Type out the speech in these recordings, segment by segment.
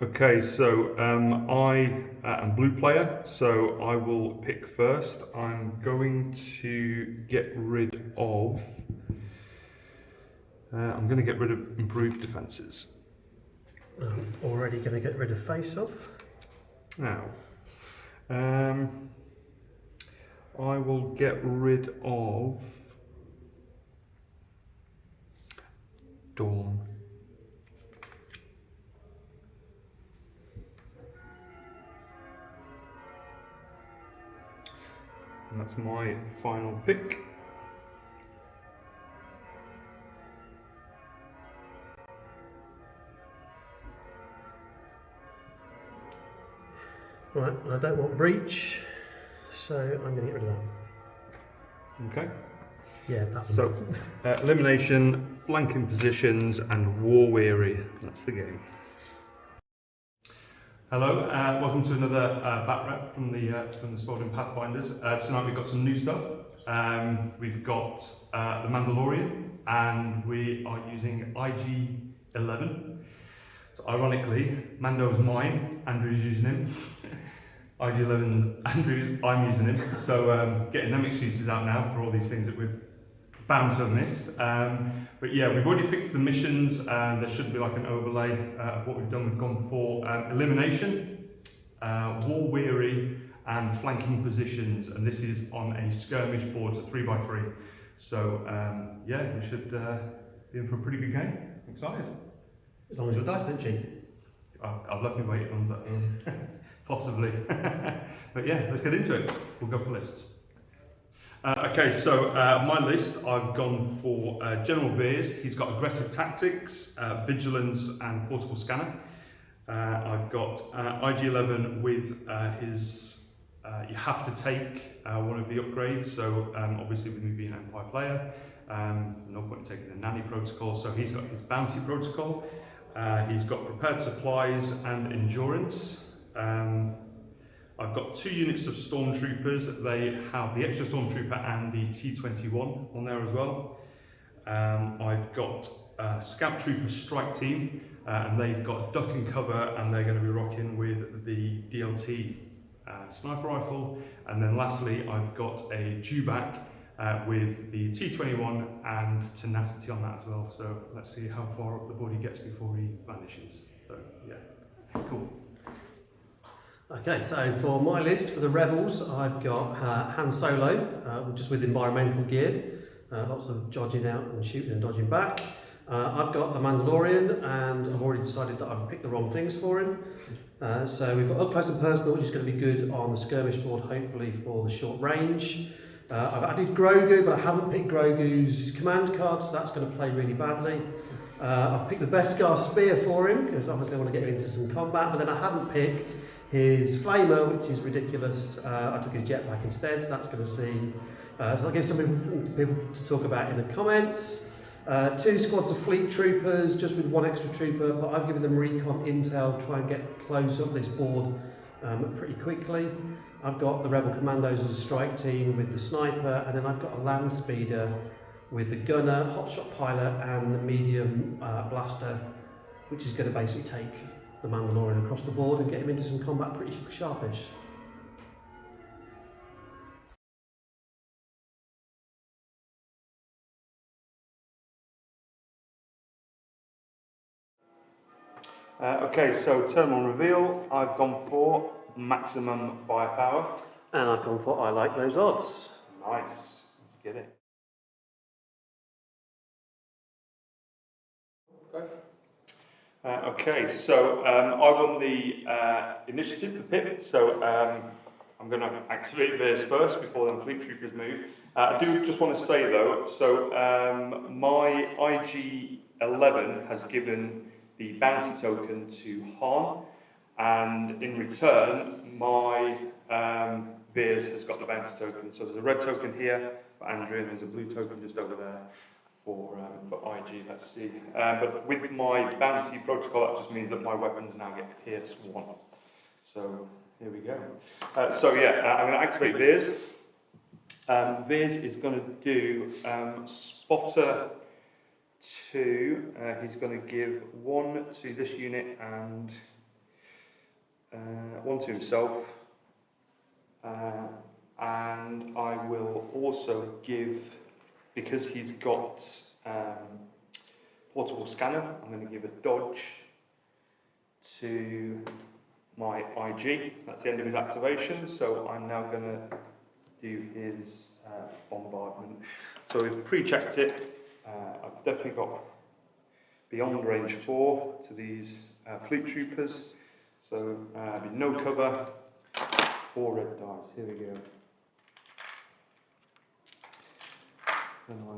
Okay, so I am blue player, so I will pick first. I'm going to get rid of. I'm going to get rid of improved defences. I'm already going to get rid of face-off. Now, I will get rid of Dawn. And that's my final pick. Right, I don't want breach, so I'm going to get rid of that. Okay. Yeah, that's So, elimination, flanking positions, and war weary. That's the game. Hello, welcome to another bat rep from the Spalding Pathfinders. Tonight we've got some new stuff. We've got the Mandalorian, and we are using IG-11. So ironically, Mando's mine, Andrew's using him. IG-11's Andrew's, I'm using him. So getting them excuses out now for all these things that we're bound to have missed. But yeah, we've already picked the missions, and there should be like an overlay of what we've done. We've gone for elimination, war weary, and flanking positions, and this is on a skirmish board, so 3x3. So yeah, we should be in for a pretty good game. I'm excited. As long as your dice don't cheat. I've left me waiting on that. Possibly. But yeah, let's get into it. We'll go for lists. Okay, so my list, I've gone for General Veers. He's got aggressive tactics, vigilance, and portable scanner. I've got IG-11 with his, you have to take one of the upgrades. So obviously with me being an Empire player, no point in taking the nanny protocol. So he's got his bounty protocol. He's got prepared supplies and endurance. I've got 2 units of stormtroopers. They have the extra stormtrooper and the T-21 on there as well. I've got scout trooper strike team, and they've got duck and cover, and they're going to be rocking with the DLT sniper rifle. And then lastly, I've got a dewback with the T-21 and tenacity on that as well. So let's see how far up the board he gets before he vanishes. So yeah, cool. Okay, so for my list for the Rebels, I've got Han Solo, just with environmental gear, lots of dodging out and shooting and dodging back. I've got the Mandalorian, and I've already decided that I've picked the wrong things for him. So we've got up close and personal, which is going to be good on the skirmish board, hopefully for the short range. I've added Grogu, but I haven't picked Grogu's command card, so that's going to play really badly. I've picked the Beskar spear for him, because obviously I want to get him into some combat, but then I haven't picked his flamer, which is ridiculous. I took his jetpack instead, so that's going to see. So I'll give some people to talk about in the comments. 2 squads of fleet troopers, just with 1 extra trooper, but I've given them recon intel, try and get close up this board pretty quickly. I've got the Rebel Commandos as a strike team with the sniper, and then I've got a land speeder with the gunner, hotshot pilot, and the medium blaster, which is going to basically take the Mandalorian across the board and get him into some combat pretty sharpish. Okay, so turn on reveal, I've gone for maximum firepower. And I've gone for I like those odds. Nice, let's get it. Okay, so I won the initiative, the pip, so I'm going to activate theirs first before the fleet troopers move. I do just want to say though, so my IG-11 has given the bounty token to Han, and in return, my Veers has got the bounty token. So there's a red token here for Andrew, and there's a blue token just over there for IG, let's see. But with my bounty protocol, that just means that my weapons now get Pierce 1. So here we go. So yeah, I'm going to activate Veers. Veers is going to do Spotter 2. He's going to give 1 to this unit and one to himself, and I will also give, because he's got portable scanner, I'm going to give a dodge to my IG. That's the end of his activation, so I'm now going to do his bombardment. So we've pre-checked it. I've definitely got beyond range 4 to these fleet troopers. So no cover, 4 red dice. Here we go. And I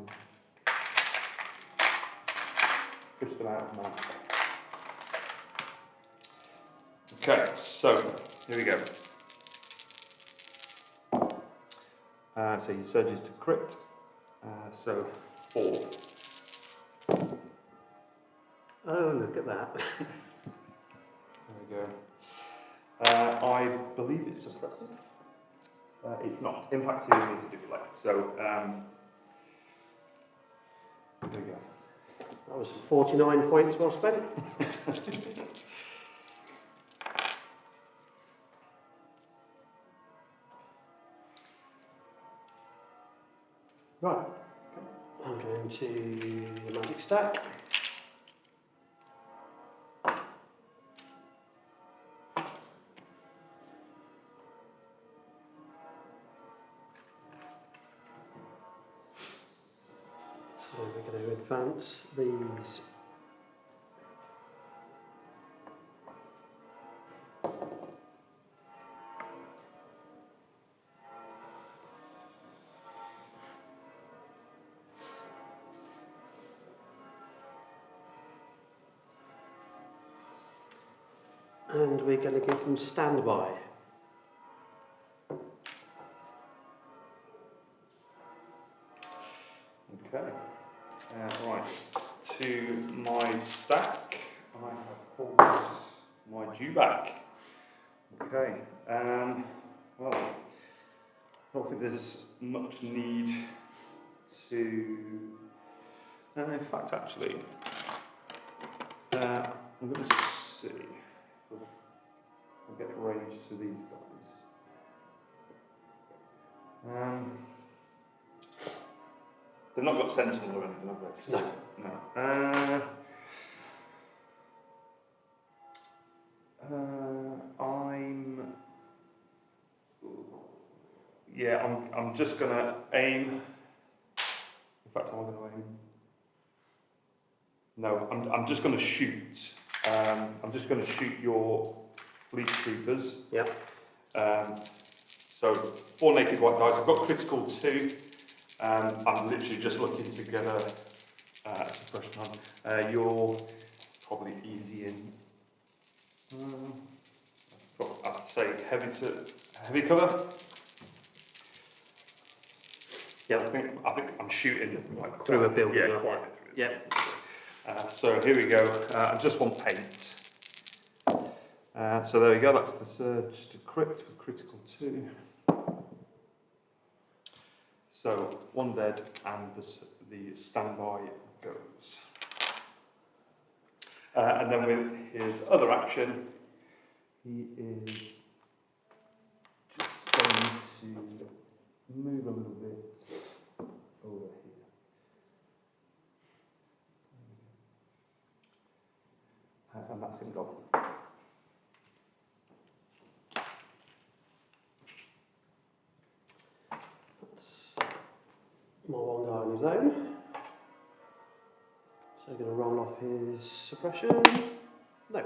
push them out of my. Okay, so here we go. So he surges to crit. So 4. Oh, look at that. There we go. I believe it's suppressive. It's not. Impact 2 needs to deflect. So there we go. That was 49 points well spent. Right. I'm going to the magic stack. So we're going to advance these . And we're going to give them standby. Okay. Right. To my stack, I have pulled my dew back. Okay. Well, I don't think there's much need to. In fact, actually, I'm going to see. I'll get range to these guys. They've not got sentinel or anything, have they? No. No. I'm just gonna aim. In fact, I'm gonna aim. No, I'm just gonna shoot. I'm just gonna shoot your fleet troopers. Yep. So 4 naked white dice. I've got critical 2. I'm literally just looking to get a suppression on. You're probably easy in. I'd say heavy cover. Yeah, I think I'm shooting like through a building. Yeah, quite. Yeah. So here we go. I just want paint. So there we go. That's the surge to crit for critical 2. So 1 dead, and the standby goes. And then with his other action, he is just going to move a little bit over here. And that's him gone. My one guy on his own. So I'm going to roll off his suppression. No.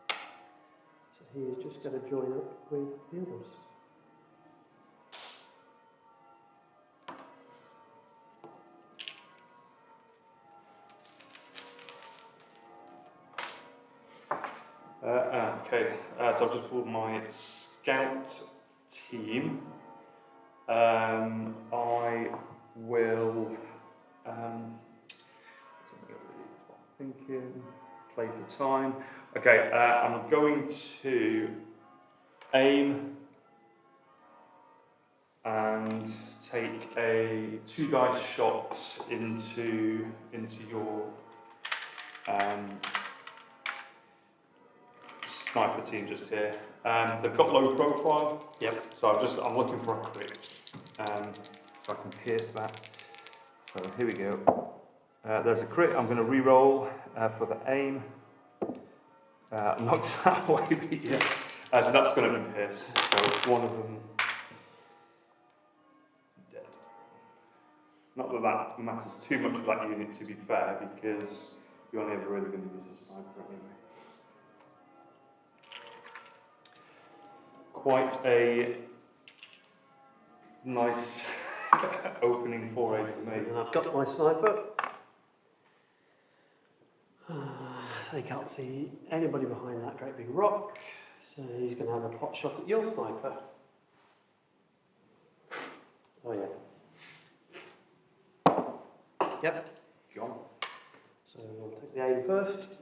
So he is just going to join up with the others. Okay, so I've just pulled my scout team. I will thinking, play for time. Okay, I'm going to aim and take a 2 dice shot into your sniper team just here. They've got low profile. Yep. So I'm looking for a crit. So I can pierce that. So here we go. There's a crit. I'm going to re-roll for the aim. Knocked that away. Yeah. So that's going to be pierced. So one of them dead. Not that that matters too much for that unit, to be fair, because you're only ever really going to use the sniper anyway. Quite a nice opening foray for me. And I've got my sniper. They can't see anybody behind that great big rock, so he's going to have a pot shot at your sniper. Oh yeah. Yep. John. So we'll take the aim first.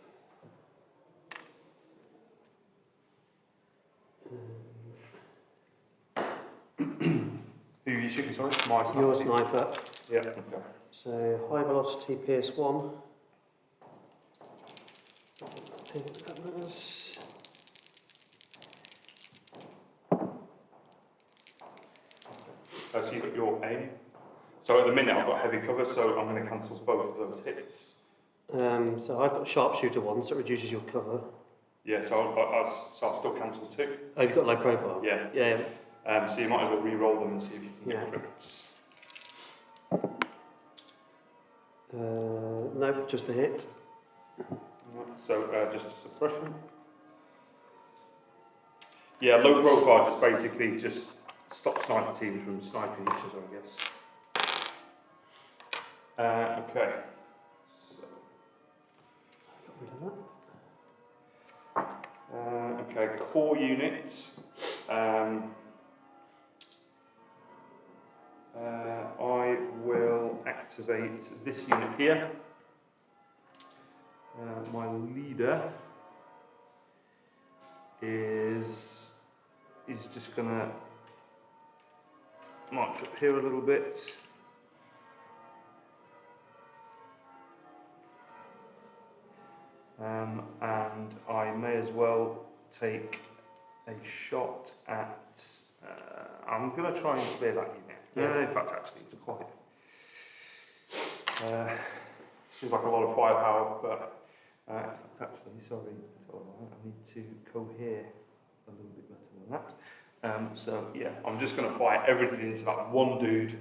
Who are you shooting, sorry? My sniper. Your sniper. Yeah, okay. So high velocity PS1. That was. So you've got your aim. So at the minute I've got heavy cover, so I'm going to cancel both of those hits. So I've got sharpshooter 1, so it reduces your cover. Yeah, so I'll still cancel 2. Oh, you've got low profile? Yeah. Yeah. So you might as well re-roll them and see if you can get crits. No, just a hit. So just a suppression. Yeah, low profile just basically just stops sniper teams from sniping each other, I guess. Okay. Okay, core units. I will activate this unit here. My leader is just going to march up here a little bit. And I may as well take a shot at. I'm going to try and clear that unit. Yeah, in fact, actually, it's quite. Seems like a lot of firepower, but actually, sorry, it's all right. I need to cohere a little bit better than that. So yeah, I'm just going to fire everything into that one dude.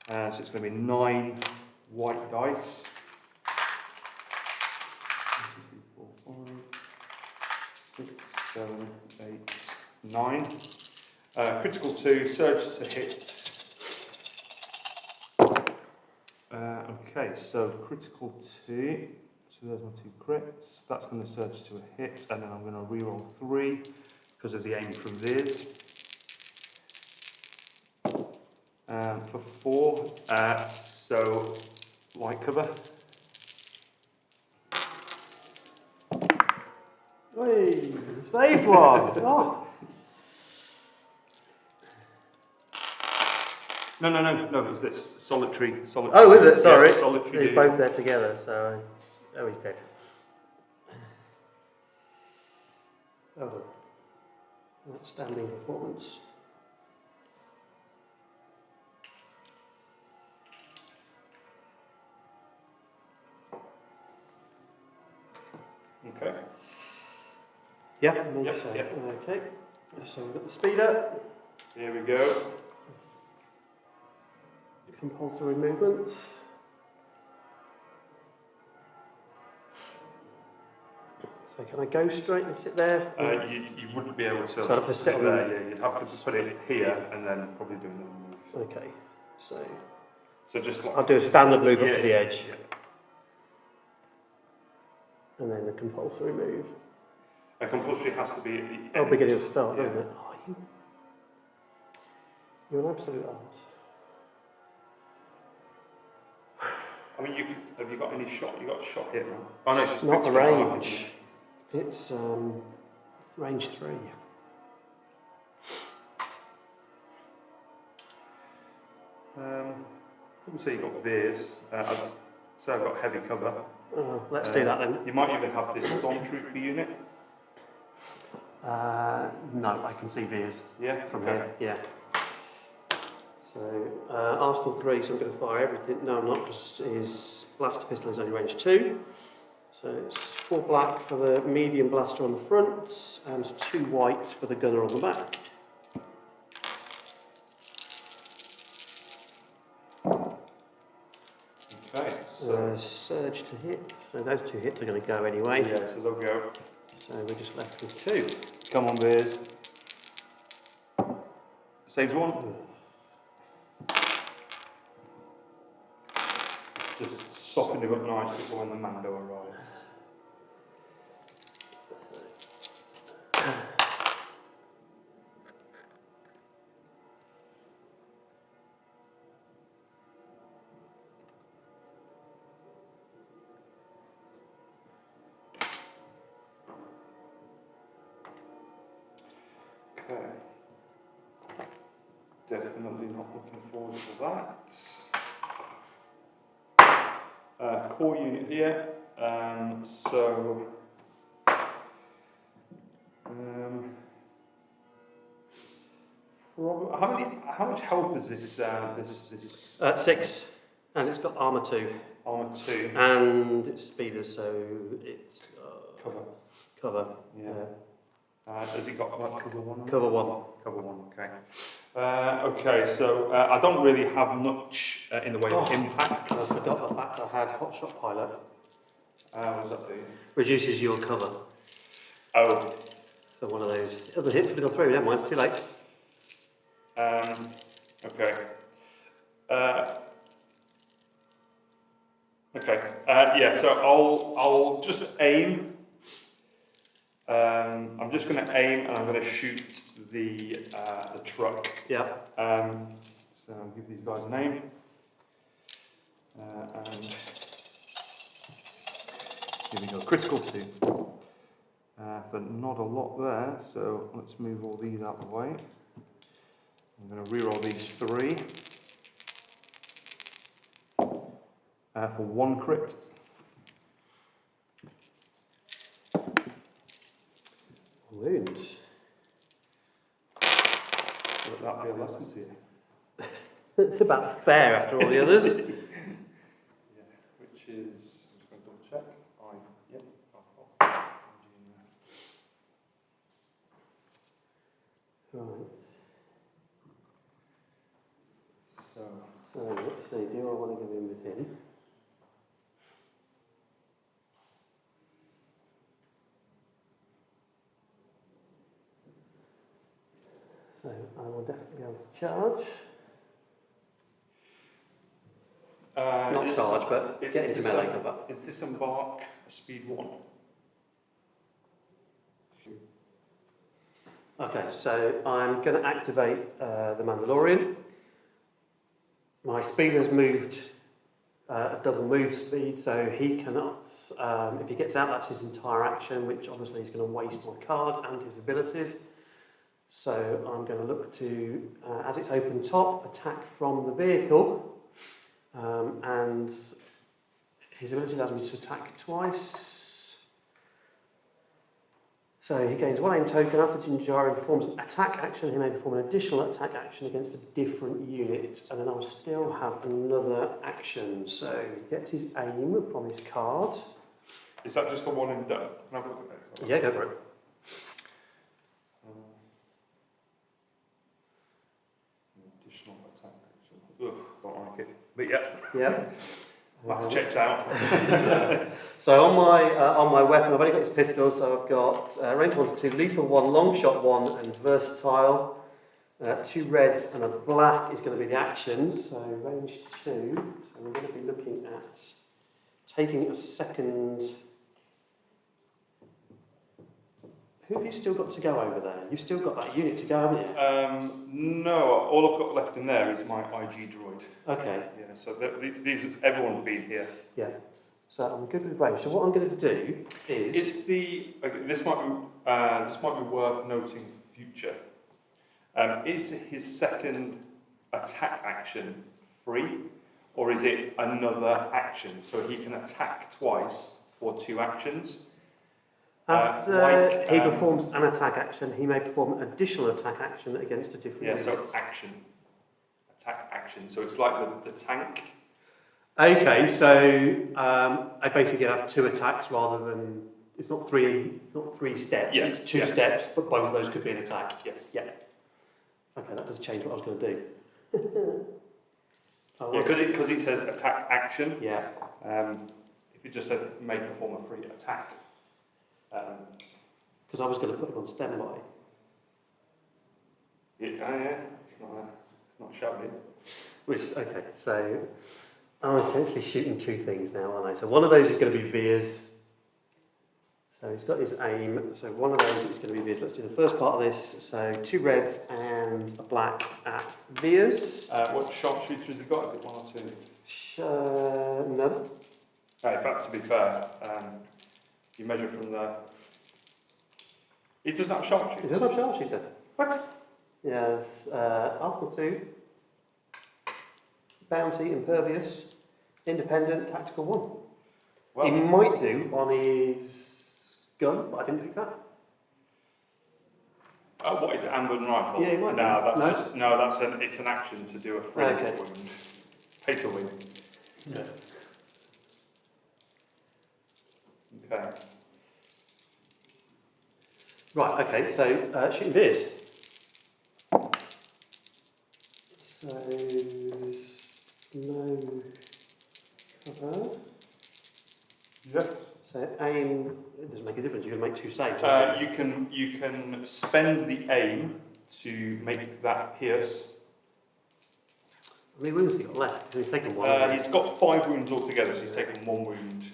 So it's going to be 9 white dice. 1, 2, 3, 4, 5, 6, 7, 8, 9. Critical 2, surge to hit. Okay, so critical 2. So there's my 2 crits. That's going to surge to a hit, and then I'm going to reroll 3 because of the aim from this. For 4, so light cover. Hey, saved one! Oh. No, it's this solitary. Oh, is it? Sorry. Yeah, solitary. They're both there together, so. Oh, he's dead. Oh, outstanding performance. Okay. Yeah, Yep, so. yep. Okay. So we've got the speeder. Here we go. Compulsory movements. So can I go straight and sit there? You wouldn't be able to. So I'd have to sit on there. Yeah, you'd have to put it here and then probably do another move. Okay. So just like. I'll do a standard move up to the edge. Yeah. And then the compulsory move. A compulsory has to be at the end. Oh, beginning of start, doesn't Yeah. it? Oh, you're an absolute arse. I mean, have you got any shot? You got a shot here, man. Oh no, it's Not the fixed range. range. It's range 3. I wouldn't say you got beers. I'd say I've got heavy cover. Let's do that then. You might even have this stormtrooper unit. No, I can see Veers Yeah, from okay. here. Yeah. So Arsenal 3, so I'm going to fire everything. No, I'm not, because his blaster pistol is only range 2. So it's 4 black for the medium blaster on the front, and 2 white for the gunner on the back. Okay. So Surge to hit. So those 2 hits are going to go anyway. yeah, so they'll go. So we're just left with 2. Come on, Bears. Saves 1. Just soften it up nicely for when the Mando arrives. Okay. Definitely not looking forward to that. Core unit here. So how much health is this? This 6, and it's got armour 2. armor 2. And it's speeders, so it's cover. Yeah. Has it got like cover 1? Cover 1. Cover 1. Okay. Okay. So I don't really have much in the way of impact. I forgot the fact I had Hotshot Pilot. What does that do? Reduces your cover. Oh. So one of those other hits would have gone through. Never mind. It's too late. Okay. Okay. Yeah. So I'll just aim. I'm just going to aim, and I'm going to shoot the truck. Yeah. So I'll give these guys a name. And here we go. Critical 2. But not a lot there. So let's move all these out of the way. I'm going to reroll these 3 for 1 crit. Wounds. Let that be a lesson to you. It's about fair after all the others. Yeah, which is, I'm just going to double check. Yep. Right. So let's see. Do I want to go in with him? So I will definitely go to charge. Not charge, but get into melee cover. Is disembark a speed 1? Okay, so I'm going to activate the Mandalorian. My speeder's moved at double move speed, so he cannot, if he gets out, that's his entire action, which obviously is going to waste my card and his abilities. So I'm going to look to, as it's open top, attack from the vehicle, and his ability allows me to attack twice. So he gains 1 aim token. After Din Djarin performs an attack action, he may perform an additional attack action against a different unit, and then I'll still have another action. So he gets his aim from his card. Is that just the one and done? Can I have a look at that? Yeah, go for it. Additional attack action. Ugh, don't like it. But yeah. Yeah. That checks out. So on my weapon, I've only got his pistol, so I've got range 1 to 2, lethal 1, long shot 1, and versatile. 2 reds and a black is going to be the action, so range 2. So we're going to be looking at taking a second. Who have you still got to go over there? You've still got that unit to go, haven't you? No, all I've got left in there is my IG droid. Okay. Yeah, so everyone's been here. Yeah. So I'm good with range. So what I'm going to do is. This might be worth noting for future. Is his second attack action free, or is it another action? So he can attack twice for 2 actions. After like, he performs an attack action, he may perform an additional attack action against a different unit. so action. Attack action. So it's like the tank. Okay, so I basically have 2 attacks rather than it's not three steps. Yeah, It's 2 steps, but both of those could be an attack. Yes. Yeah. Okay, that does change what I was going to do. Because it says attack action. Yeah. If it just said may perform a free attack. Because I was going to put him on standby. Yeah. It's not shabby. Okay, so I'm essentially shooting 2 things now, aren't I? So one of those is going to be Veers. So he's got his aim. So one of those is going to be Veers. Let's do the first part of this. So 2 reds and a black at Veers. What sharpshooter has he got? Is it 1 or 2? None. In fact, to be fair, you measure from the... He doesn't have sharpshooter. He doesn't have sharpshooter. What? Yes, Arsenal 2. Bounty, impervious, independent, tactical 1. Well, he might do on his gun, but I didn't pick that. what is it? Amber and rifle? Yeah, he might. It's an action to do a free wound. Pay to win. Yeah. Okay. Right. Okay. So shooting Veers. So no cover. Yeah. So aim. It doesn't make a difference. You're going to make 2 saves. You can spend the aim to make that pierce. How many wounds has he got left? He's taken 1. He's got 5 wounds altogether, so he's taken 1 wound.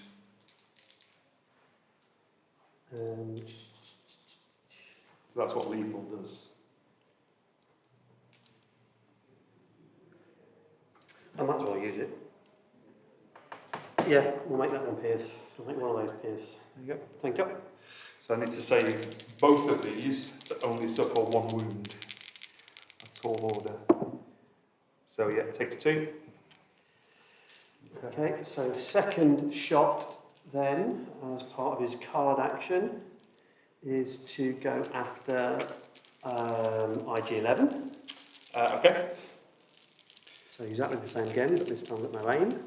That's what lethal does. I might as well use it. Yeah, we'll make that one pierce. So I'll make one of those pierce. There you go. Thank you. So I need to save both of these to only suffer 1 wound. A tall order. So yeah, it takes 2. Okay, so second shot then, as part of his card action, is to go after IG-11. Okay. So exactly the same again, but this time with no aim.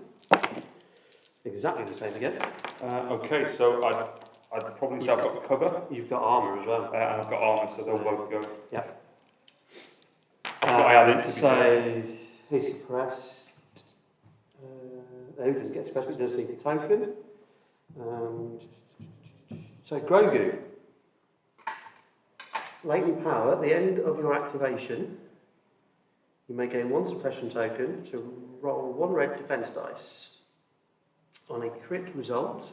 Exactly the same again. Okay, so I'd probably say I've got cover. You've got armour as well. And I've got armour, so they'll both go. Yeah. I added to so he's suppressed. He doesn't get suppressed, but he does need a token. So Grogu. Latent power, at the end of your activation, you may gain 1 suppression token to roll 1 red defense dice. On a crit result,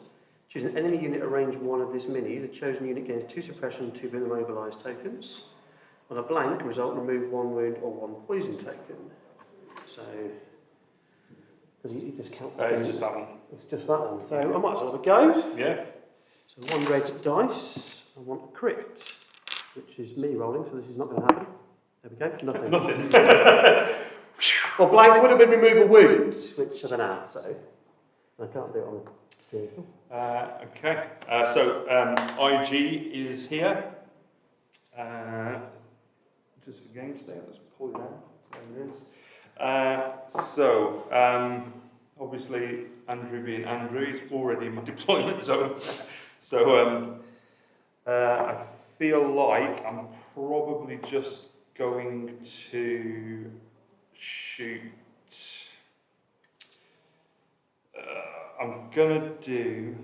choose an enemy unit at range 1 of this mini. The chosen unit gains 2 suppression and 2 immobilized tokens. On a blank result, remove 1 wound or 1 poison token. So, because you just count that. It's just that one. It's just that one. So I might as well have a go. Yeah. So 1 red dice. I want a crit, which is me rolling, so this is not going to happen. There we go. Nothing. Nothing. Well, blank would have been remove a wound, which I don't have, so I can't do it on the vehicle. Okay. So IG is here. Just for game state, let's pull it out. There it is. Obviously, Andrew being Andrew, he's already in my deployment zone. So I feel like I'm probably just going to shoot. I'm gonna do.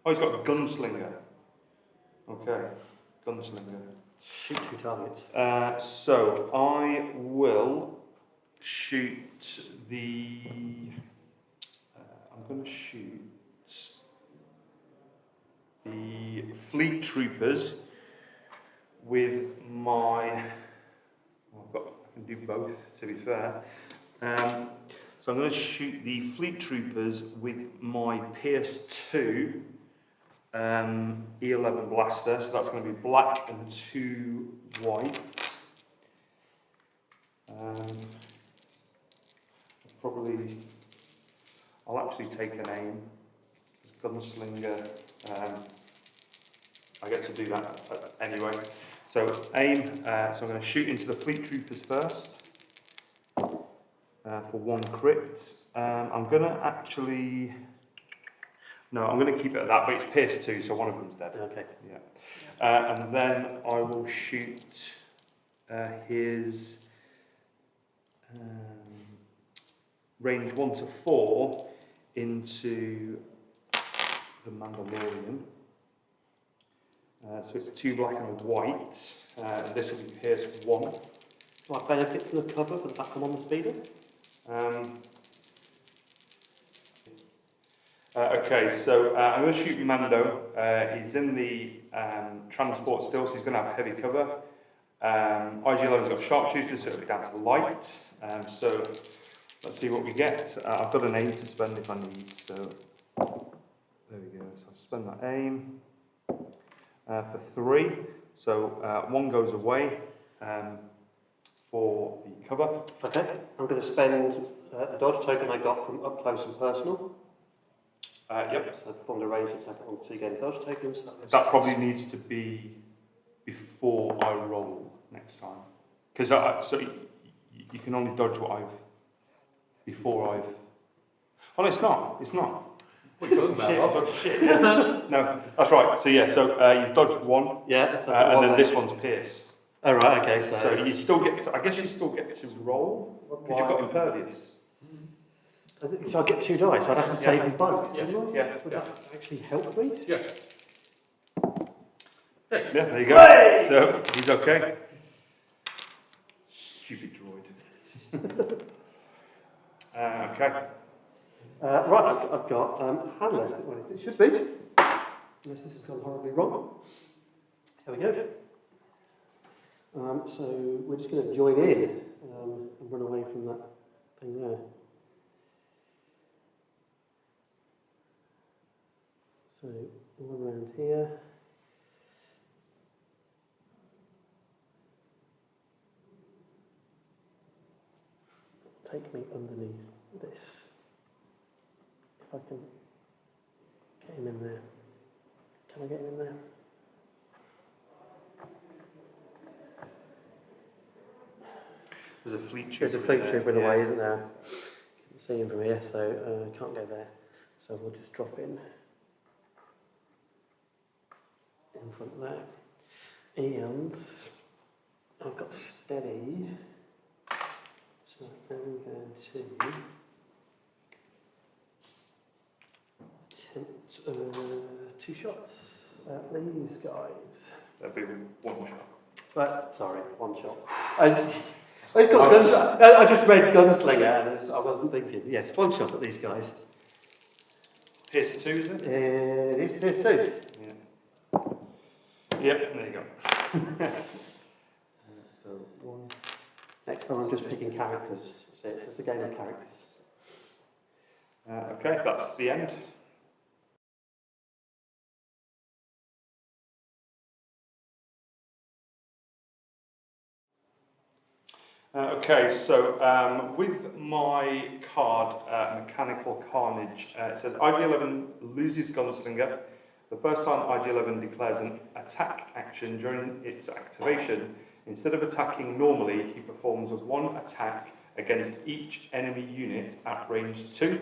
Oh, he's got a gunslinger. Okay, gunslinger. Shoot 2 targets. So I will shoot the. I'm going to shoot the fleet troopers with my. I can do both, to be fair. So I'm going to shoot the fleet troopers with my Pierce 2 E11 blaster. So that's going to be black and 2 white. I'll actually take an aim. Gunslinger. I get to do that anyway. So aim, so I'm going to shoot into the Fleet Troopers first for 1 crit. I'm going to actually, no, I'm going to keep it at that, but it's pierce 2, so one of them's dead. Okay. Yeah. And then I will shoot his range 1 to 4 into the Mandalorian. So it's 2 black and a white. This will be pierce 1. Do I benefit from the cover for the fact I'm on the speeder? Okay, so I'm going to shoot Mando. He's in the transport still, so he's going to have heavy cover. IG-11's got sharpshooters, so it'll be down to the light. So let's see what we get. I've got an aim to spend if I need, so there we go. So I'll spend that aim for 3. So 1 goes away for the cover. Okay, I'm going to spend a dodge token I got from up close and personal. Yep. So I performed a range attack on 2 gain dodge tokens. That probably needs to be before I roll next time, because so you can only dodge what I've before I've. Oh, no, it's not. It's not. What are you talking about, Rob? Shit. No, that's right. So yeah, so you've dodged 1. Yeah. So and then this one's pierce. Oh right. Okay. So you still get. I guess you still get to roll because you've got impervious. So I get 2 dice. I'd have to take them both. Yeah. Wouldn't I? Yeah. Would that actually help me? Yeah. Yeah, there you go. Hey! So he's okay. Stupid droid. Okay. Right, I've got hand left. What is it? It should be. Unless this has gone horribly wrong. There we go. So we're just going to join in and run away from that thing there. So all around here. Take me underneath this. If I can get him in there. Can I get him in there? There's a fleet trooper. There's a fleet trooper in the way, isn't there? You can see him from here, so can't go there. So we'll just drop in front there. And I've got steady. So I'm going to attempt 2 shots at these guys. That'd be 1 shot. But sorry, 1 shot. It's got guns. I just read gunslinger and I wasn't thinking. Yeah, it's 1 shot at these guys. Pierce 2, is it? It is pierce 2. Yeah. Yep, there you go. So 1. Next time I'm just picking characters. That's it. It's a game of characters. Okay, that's the end. Okay, so with my card, Mechanical Carnage, it says IG-11 loses Gunslinger. The first time IG-11 declares an attack action during its activation, instead of attacking normally, he performs 1 attack against each enemy unit at range 2.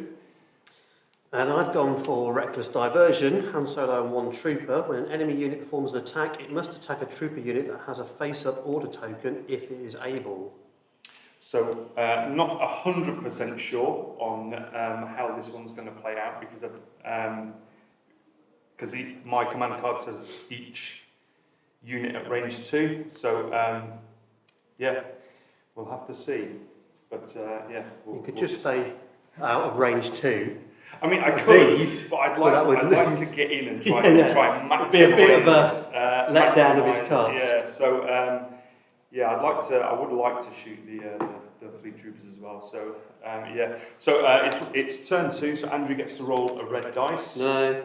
And I've gone for Reckless Diversion, Han Solo and 1 Trooper. When an enemy unit performs an attack, it must attack a Trooper unit that has a face-up order token if it is able. So, not 100% sure on how this one's going to play out because my command card says each unit at range 2. So, yeah, we'll have to see. But yeah, you could just stay out of range 2. I mean, I could, These, but I'd like to get in and try and maximise. Be a bit of a letdown of his cards. Yeah, so yeah, I would like to shoot the fleet troopers as well. So yeah, so it's turn 2. So Andrew gets to roll a red dice. No.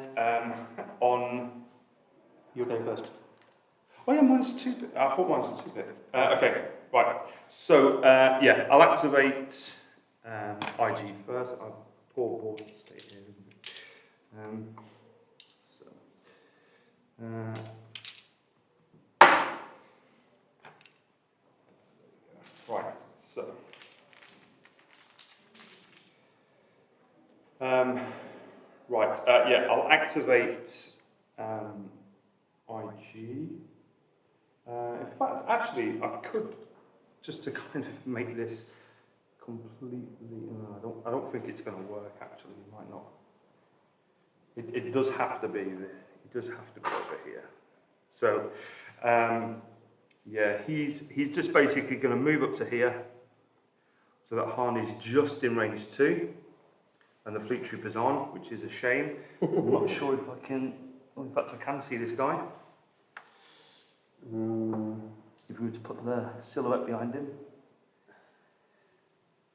On. You're going first. Oh yeah, mine's 2 bit. I thought mine was 2 bit. Okay, right. So yeah, I'll activate IG first. Poor ball state here, isn't it? Right, so. Yeah, I'll activate IG. In fact, actually, I could, just to kind of make this completely, I don't think it's going to work, actually, it might not. It does have to be, it does have to be over here. So, yeah, he's just basically going to move up to here, so that Han is just in range 2, and the fleet trooper's on, which is a shame. I'm not sure if I can, in fact I can see this guy. If we were to put the silhouette behind him, I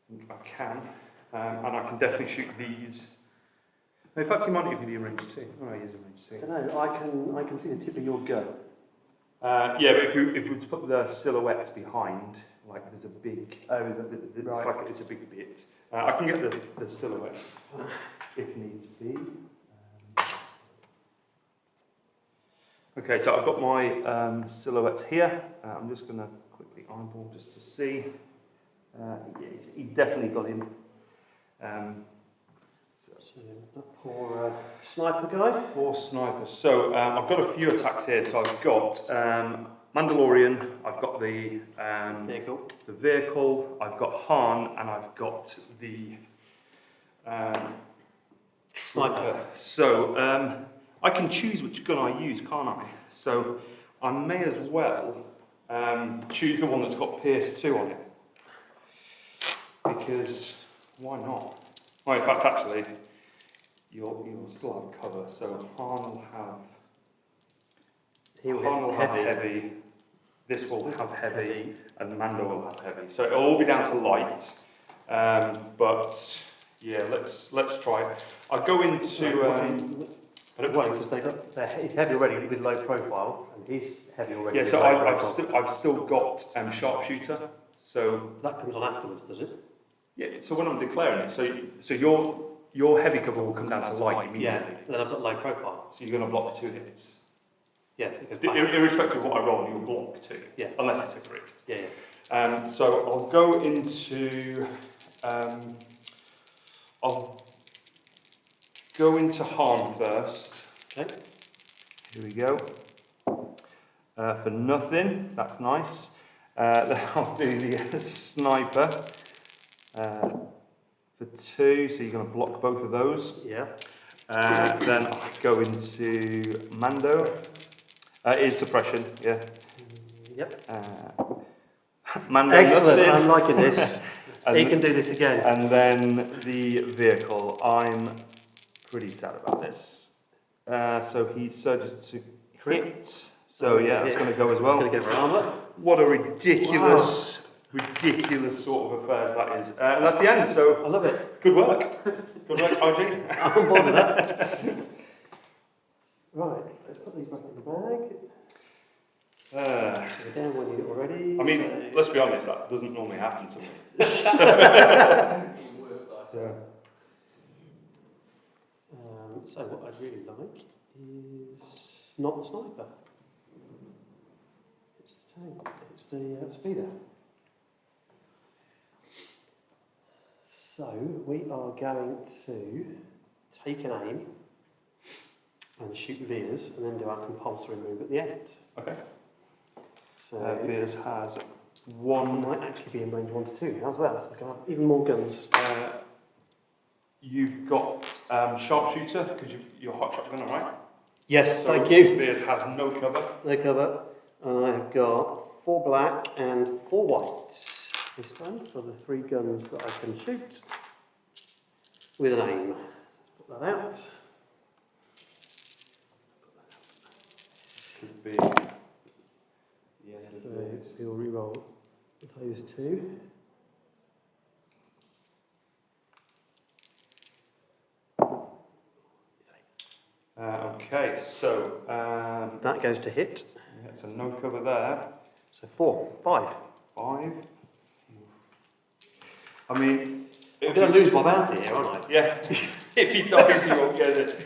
think I can, and I can definitely shoot these. In fact, he might even be in range 2. Oh, he is in range 2. I don't know, I can see the tip of your gun. Yeah, but if we were to put the silhouette behind, like there's a big, it's right. like it's a big bit. I can get the silhouette if needs be. Okay, so I've got my silhouettes here. I'm just going to quickly eyeball just to see. Yeah, he's definitely got him. So that poor sniper guy. Poor sniper. So I've got a few attacks here. So I've got Mandalorian, I've got the vehicle, I've got Han, and I've got the sniper. So I can choose which gun I use, can't I? So I may as well choose the one that's got PS2 on it. Because why not? Well, in fact, actually, you'll still have cover. So Han will have heavy. This will have heavy, and Mando will have heavy. So it'll all be down to light. But yeah, let's try it. I'll go into. I don't worry, because he's heavy already with low profile, and he's heavy already. Yeah, with so low profile. I've still got sharpshooter. So that comes on afterwards, does it? yeah. So when I'm declaring it, so your heavy cover will come down to light immediately. Yeah. Then I've got low profile. So you're going to block 2 hits. Yeah. Irrespective of what I roll, you'll block 2. Yeah. Unless it's a crit. Yeah. So I'll go into. I'll go into Han first. Okay. Here we go. For nothing, that's nice. Then I'll do the sniper for 2, so you're going to block both of those. Yeah. Then I'll go into Mando. It is suppression, yeah. Yep. Mando, excellent, nothing. I'm liking this. He can do this again. And then the vehicle, I'm pretty sad about this. So he surges to hit. So yeah, it's going to go as well. He's going to get armor. What a ridiculous sort of affairs that is. And that's the end. So I love it. Good work. Good work, IG. I'm on board with that. Right, let's put these back in the bag. So down when you're ready. I mean, let's be honest, that doesn't normally happen to me. So what I'd really like is not the sniper. It's the tank. It's the speeder. So we are going to take an aim and shoot Veers, and then do our compulsory move at the end. Okay. So Veers has one might actually be in range 1 to 2. How's that? So it's going to have even more guns. You've got sharpshooter because you're hot shotgun, right? Yes, So thank you. Veers has no cover. No cover. And I have got 4 black and 4 white this time for the 3 guns that I can shoot with an aim. Let's put that out. Could be the end of So Veers. we'll re-roll those 2. Okay, so That goes to hit. yeah, so no cover there. So 4, 5. 5. I mean, I'm going to lose my bounty here, aren't I? yeah. If he dies, you won't get it.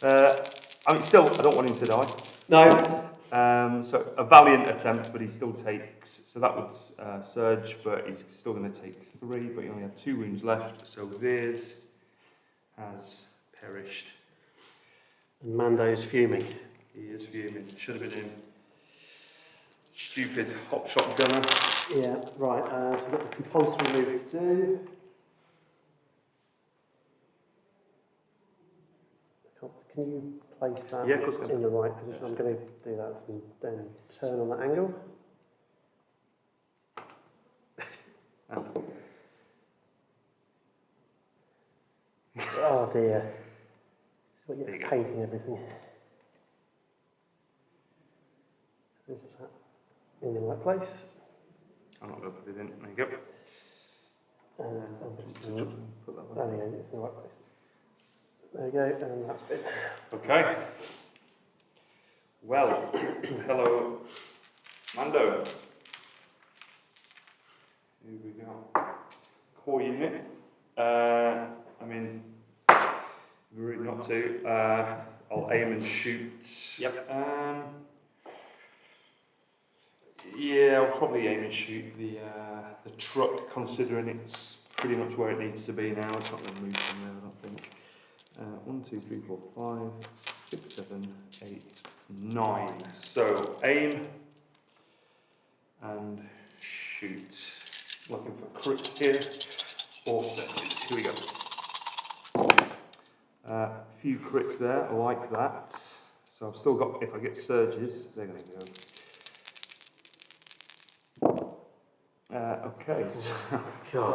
I mean, still, I don't want him to die. No. So a valiant attempt, but he still takes, so that would surge, but he's still going to take 3, but he only had 2 wounds left, so Veers has perished. And Mando's fuming. He is fuming, should have been him. Stupid hotshot gunner. Yeah, right, so we've got the compulsory move to do. Can you place that Yeah, of course I can. in the right position? I'm going to do that and then turn on that angle. Oh dear. So There you you're go. painting everything. Is that in the right place? I'm not going to put it in. There you go. Put that There one. you go, it's in the right place. There you go, and that's it. Okay. Well, hello, Mando. Here we go. Core unit. I mean, rude not to. I'll aim and shoot. Yep. Yeah, I'll probably aim and shoot the truck, considering it's pretty much where it needs to be now. It's not going to move from there, I don't think. 1, 2, 3, 4, 5, 6, 7, 8, 9. So aim and shoot. Looking for crits here or surges. Here we go. A few crits there. I like that. So I've still got. If I get surges, they're going to go. Okay. So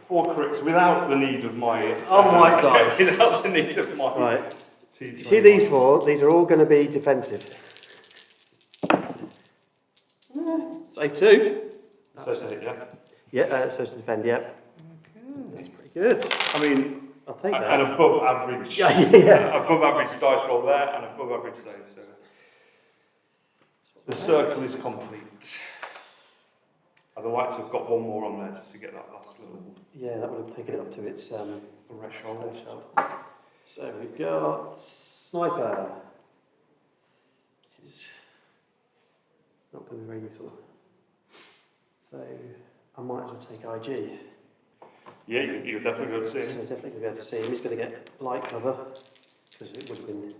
four crits without the need of my. Oh my God! Without the need of my. Right. You see these 4? These are all going to be defensive. Say 2. So, yeah. Yeah, so to defend. Yeah. Okay. That's pretty good. I mean, I'll take that. an above average. Yeah. Above average dice roll there, and above average save. So the circle is complete. I'd like to have got one more on there just to get that last little Yeah, that would have taken it up to its threshold. So we've got sniper, which is not going to be very useful. So I might as well take IG. Yeah, you'll definitely be able to see So him. definitely going to be able to see him. He's going to get light cover because it would have been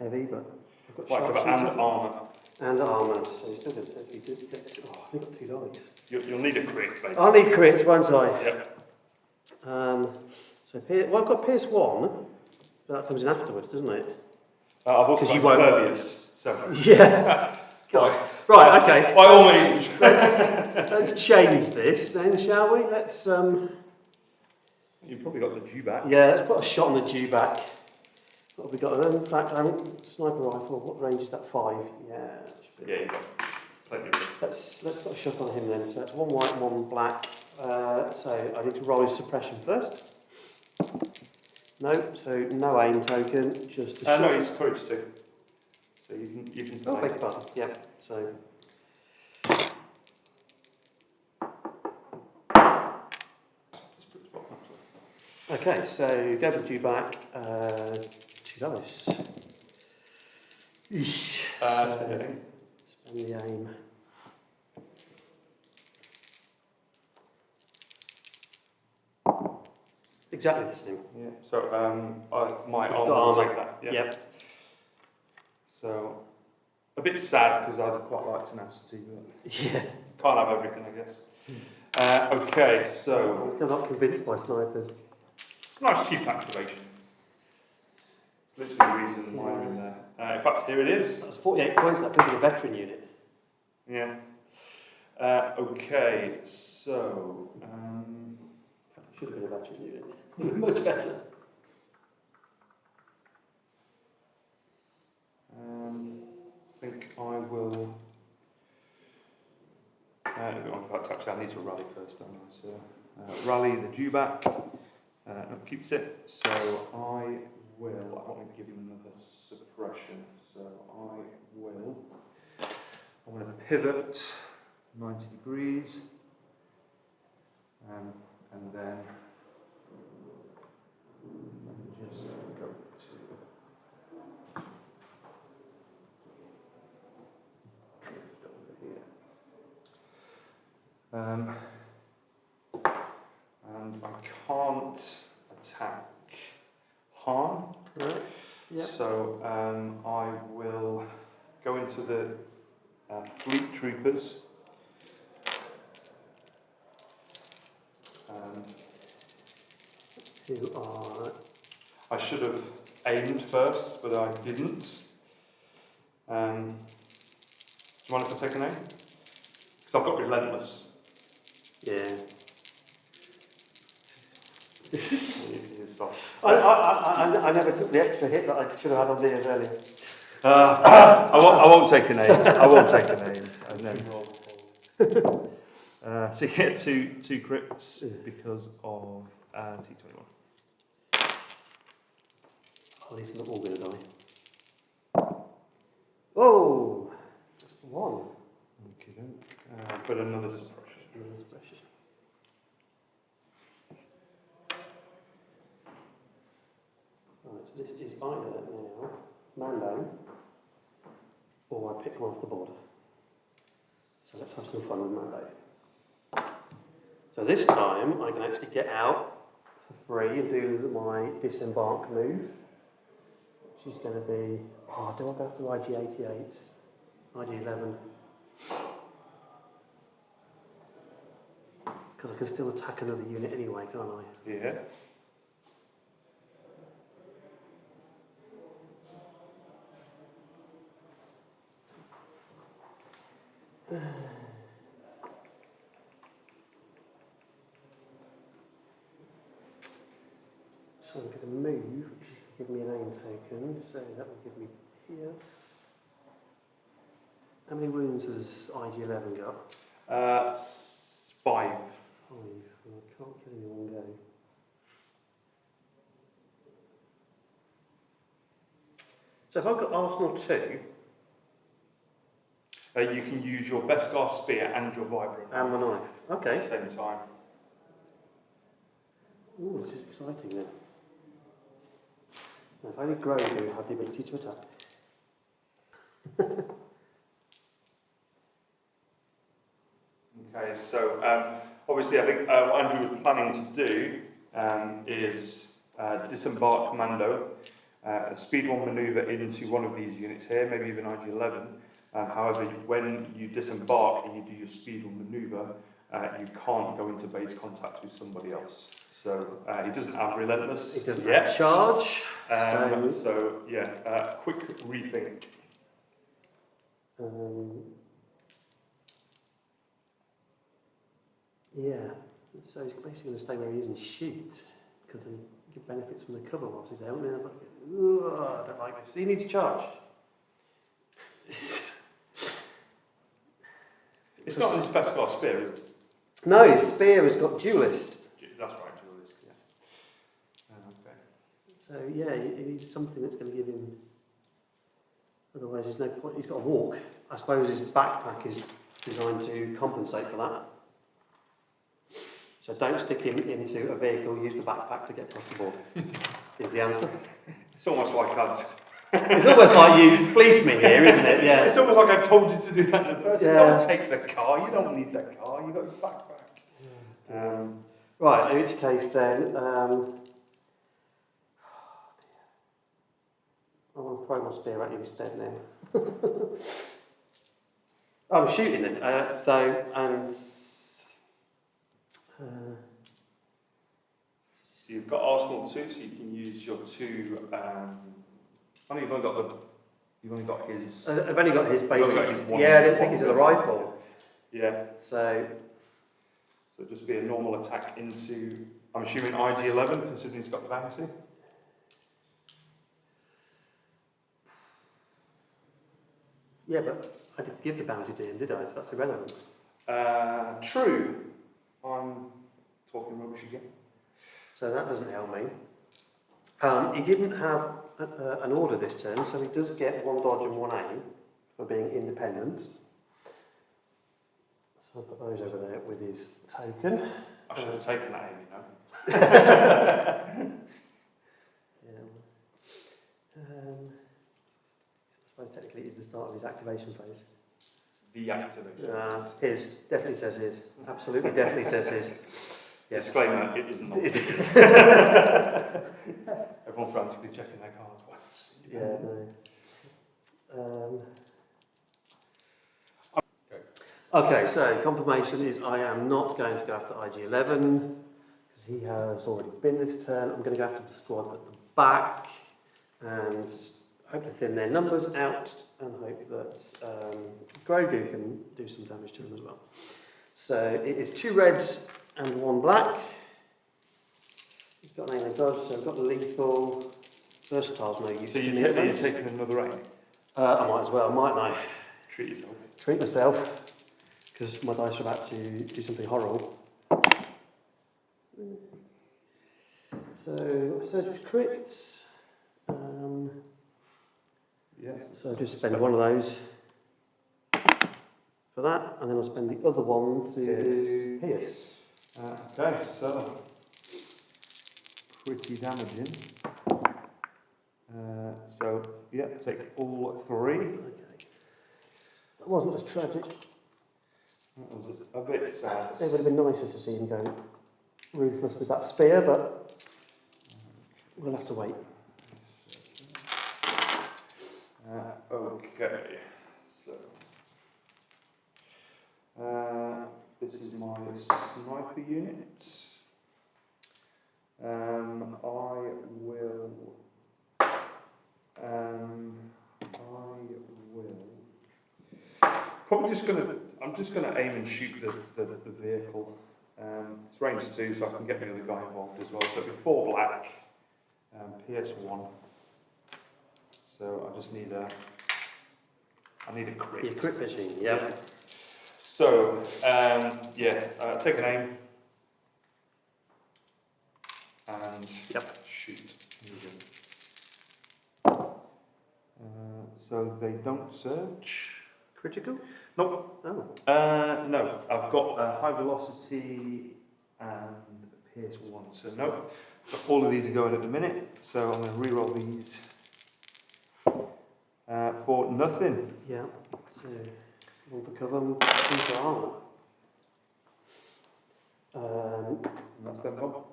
heavy, but I've got Like cover and armour. and armour. So he's still going to get. Oh, I've got 2 dice. You'll need a crit, basically. I'll need crits, won't I? Yep. So I've got Pierce 1, but that comes in afterwards, doesn't it? I've also got you won't- impervious. So. Yeah. Right, okay. By all means. Let's change this then, shall we? Let's You've probably got the Jew back. yeah, let's put a shot on the dewback. What have we got? In fact, I haven't sniper rifle. What range is that? 5. Yeah. That should be Yeah, you've got plenty of room. Let's put a shot on him then. So it's 1 white and 1 black. So I need to roll his suppression first. No, so no aim token, just the shot. No, he's courage too. So you can Oh, beg your pardon. Yeah. So. Okay, so go for dewback. 2 dice. Spend the aim. Exactly the same. Yeah. So my You've arm got will armour. take that. Yeah. Yep. So a bit sad because I'd quite like tenacity, but Yeah. can't have everything, I guess. Okay, I'm so still not convinced by snipers. it's a nice cheap activation. It's literally the reason why I'm in there. In fact, here it is. That's 48 points. That could be a veteran unit. Yeah. Okay, so Should have been a veteran unit. Much better. I think I will. In fact, actually, I need to rally first, don't I? So, rally the dewback. That keeps it. So I will. I want to give him another suppression. So I will. I'm going to pivot 90 degrees, and then just go to. And I can't attack Han. Right. Yep. So I will go into the fleet troopers. Who are... I should have aimed first, but I didn't. Do you mind if I take an aim? Because I've got relentless. Yeah. It's off. I never took the extra hit that I should have had on theirs earlier. I won't take an aim. I won't take an aim. And then so you get two crits because of T21. At least I'm not all going to die. Oh! Just one. Okay, but another suppression. Another suppression. Right, so this is either now man down, or I pick one off the board. So let's have some fun with man down. So this time I can actually get out for free and do my disembark move. Which is going to be, do I go to IG-88, IG-11? Because I can still attack another unit anyway, can't I? Yeah. So I'm going to move, which will give me an aim token, so that will give me Pierce. How many wounds has IG-11 got? 5. 5. Well, I can't kill him in one go. So if I've got Arsenal 2... you can use your Beskar spear and your vibrant and the knife. Okay. at the same time. Ooh, this is exciting then. Now, if only Grogu had the ability to attack. Okay, so obviously I think what Andrew was planning to do is disembark commando, speed 1 manoeuvre into one of these units here, maybe even IG-11. However, when you disembark and you do your speed 1 manoeuvre, you can't go into base contact with somebody else. So he doesn't have relentless. It doesn't yet. have charge. So yeah, quick rethink. Yeah, so he's basically going to stay where he is and shoot, because then he get benefits from the cover whilst he's out. And then I'm like, I don't like this. He needs charge. It's not his Beskar spear, is it? No, his spear has got duelist. That's right, duelist, yeah. Okay. So yeah, it needs something that's going to give him. Otherwise, there's no point. He's got to walk. I suppose his backpack is designed to compensate for that. So don't stick him into a vehicle. Use the backpack to get across the board. Is the answer. It's almost like It's almost like you fleeced me here, isn't it? Yeah. It's almost like I told you to do that in the first. Yeah. Don't take the car. You don't need the car. You got your backpack. Yeah. Right. In which case, then, I want to throw my spear at you instead now. I'm shooting it. So you've got Arsenal 2, so you can use your 2. I know you've only got his. I've only got his basic. got his one- Yeah, I didn't think one he's a gun. rifle. Yeah. So So it'd just be a normal attack into. I'm assuming IG-11, considering he's got the bounty. yeah, but I didn't give the bounty to him, did I? So that's irrelevant. True. I'm talking rubbish again. So that doesn't help me. He didn't have an order this turn, so he does get 1 dodge and 1 aim for being independent. So I'll put those over there with his token. I should have taken that aim, you know. I suppose technically it's the start of his activation phase. The activator. His. Definitely says his. Absolutely definitely says his. Yes. Disclaimer, it isn't. Everyone frantically checking their cards once. Yeah, no. Okay, so confirmation is I am not going to go after IG-11 because he has already been this turn. I'm going to go after the squad at the back and hope to thin their numbers out and hope that Grogu can do some damage to them as well. So it is 2 reds and 1 black. He's got an aim and dodge, so I've got the lethal. Versatile's no use to me. You're taking another aim? I might as well, mightn't I? Treat yourself. Treat myself, because my dice are about to do something horrible. So, surge crits. Yeah. So just spend one of those for that, and then I'll spend the other one to do Pierce. Okay, so pretty damaging. So yeah, take all 3. Okay. That wasn't as tragic. That was a bit sad. It would have been nicer to see him go ruthless with that spear, but we'll have to wait. Okay, so this is my sniper unit. I'm just gonna aim and shoot the vehicle. It's range 2, so I can get the other guy involved as well. So it'll be 4 black, PS1. So I just need a crit. Your crit machine, yeah. So take an aim and shoot. So they don't surge. Critical? Nope. Oh. No, I've got high velocity and pierce 1. So no. So all of these are going at the minute. So I'm going to re-roll these for nothing. Yeah. So 1 for cover, 2 for armour. And that's them gone.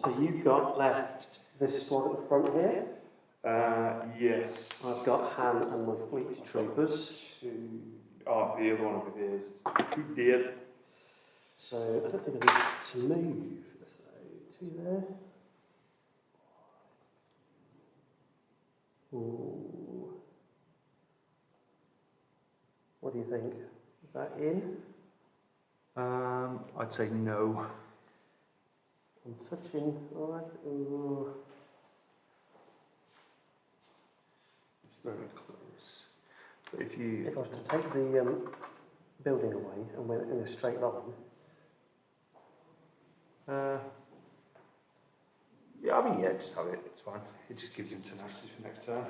So you've got left this squad at the front here. Yes. I've got Han and my fleet troopers. The other one over here is 2 dead. So I don't think I need to move. So 2 there. Ooh. What do you think? Is that in? I'd say no. I'm touching. Alright. It's very close. But if you... If I was to take the building away and went in a straight line. Just have it. It's fine. It just gives him tenacity for next turn.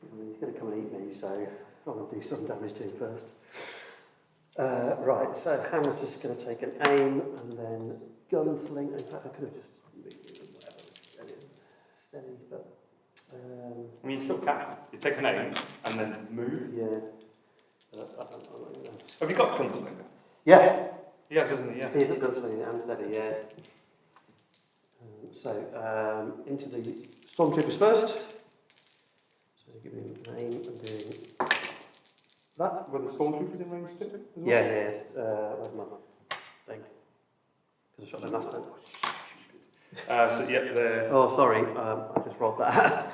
I mean, he's going to come and eat me, so I'm going to do some damage to him first. Right, so Ham's just going to take an aim and then gunsling. In fact, I could have just moved whatever, steady, but. I mean, you still can. You take an aim and then move. Yeah. I don't know. Have you got gunslinger? Yeah. He has, hasn't he? Yeah. He's got gunsling and steady, yeah. So, into the stormtroopers first. So, give him an aim and doing that. Were the stormtroopers in range 2 as well? Yeah. Where's my thing? Because I shot them last time. They're... Oh, sorry, I just rolled that.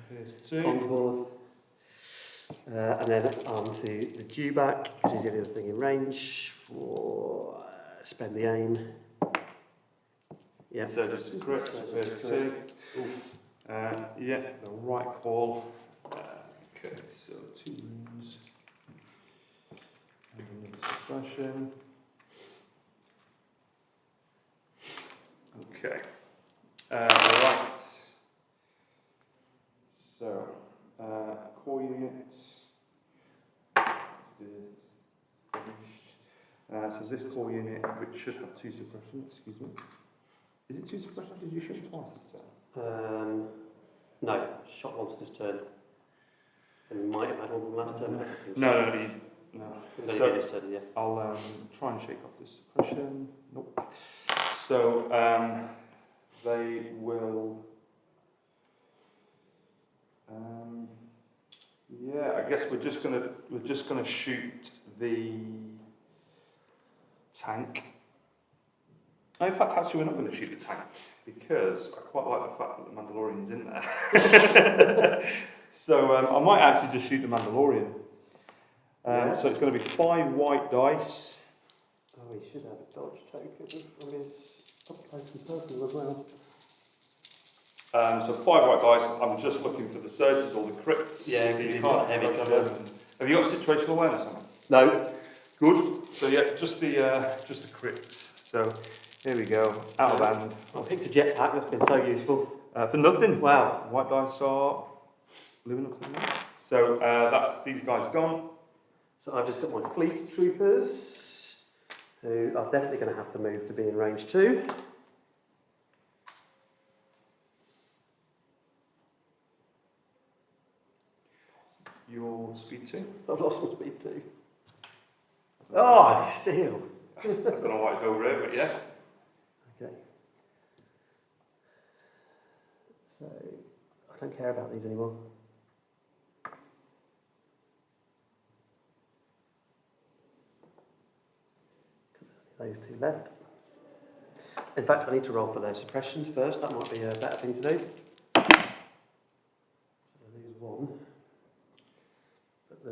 Here's 2. On the board. And then on to the dewback, because he's the only other thing in range for spend the aim. Yeah. So just correct. There's 2. The right call. Okay, so 2 wounds. And another suppression. Okay. Right. So, core units. So this core unit, which should have 2 suppression, excuse me. Is it 2 suppression? Did you shoot twice this turn? No, shot once this turn. And we might have had one from last turn. No. No, So- this turn, yeah. I'll try and shake off this suppression. Nope. So they will. Yeah, I guess we're just gonna shoot the tank. Oh, in fact, actually, we're not going to shoot the tank because I quite like the fact that the Mandalorian's in there. So I might actually just shoot the Mandalorian. Yeah. So it's going to be 5 white dice. Oh, he should have a dodge token from his up close and personal as well. So 5 white dice. I'm just looking for the surges or the crits. Yeah, So you he's can't got heavy dodge cover. them. Have you got situational awareness on it? No. Good. So yeah, just the crits. So here we go. Out of hand. I picked a jetpack, that's been so useful. For nothing. Wow. White dice are living up to that. So that's these guys gone. So I've just got my fleet troopers, who are definitely going to have to move to be in range 2. Your speed 2. I've lost my speed 2. Oh, steal. I don't know why it's over here, but yeah. Okay. So, I don't care about these anymore. Those 2 left. In fact, I need to roll for their suppressions first. That might be a better thing to do. So I lose 1. But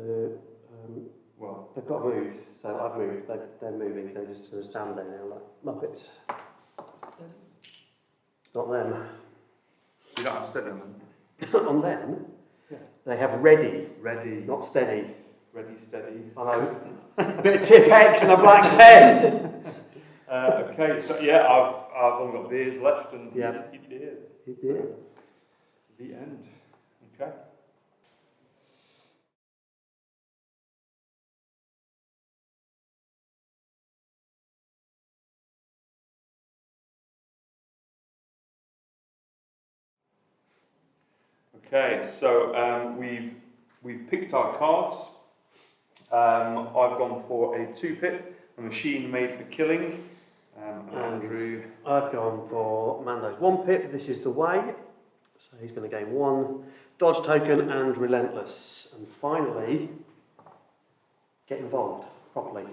Well, they've got moved. So I've moved. They're moving. They're just going to stand there now like Muppets. Not them. you don't have to set them. On them, Yeah. they have ready, Ready, not steady. ready, steady. I know. A bit of tip X and a black pen. Okay, so yeah, I've only got beers left, and Yeah. you did. He did. The end. Okay. Okay, so we've picked our cards. I've gone for a 2-pip, a machine made for killing. Andrew. I've gone for Mando's 1-pip. This is the way. So he's going to gain 1 dodge token and relentless. And finally, get involved properly.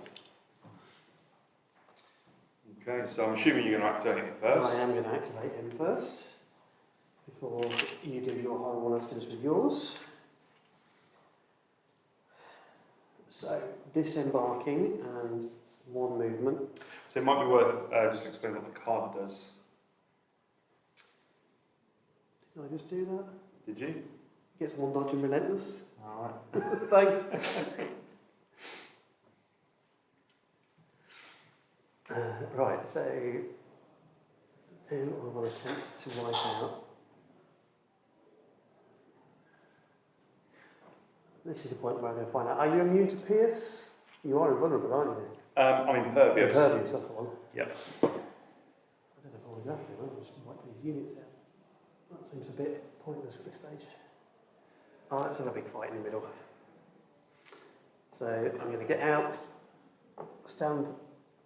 Okay, so I'm assuming you're going to activate it first. I am going to activate him first before you do your horrible nastiness with yours. So disembarking and 1 movement. So it might be worth just explaining what the card does. Did I just do that? Did you? Gets 1 dodge and relentless. All Thanks. Right, so who I want to attempt to wipe out. This is the point where I'm going to find out. Are you immune to pierce? You are invulnerable, aren't you? I'm impervious. Impervious, that's the one. Yep. I don't know if I want to go for it. I'll just wipe these units out. That seems a bit pointless at this stage. Oh, let's have a big fight in the middle. So I'm going to get out, stand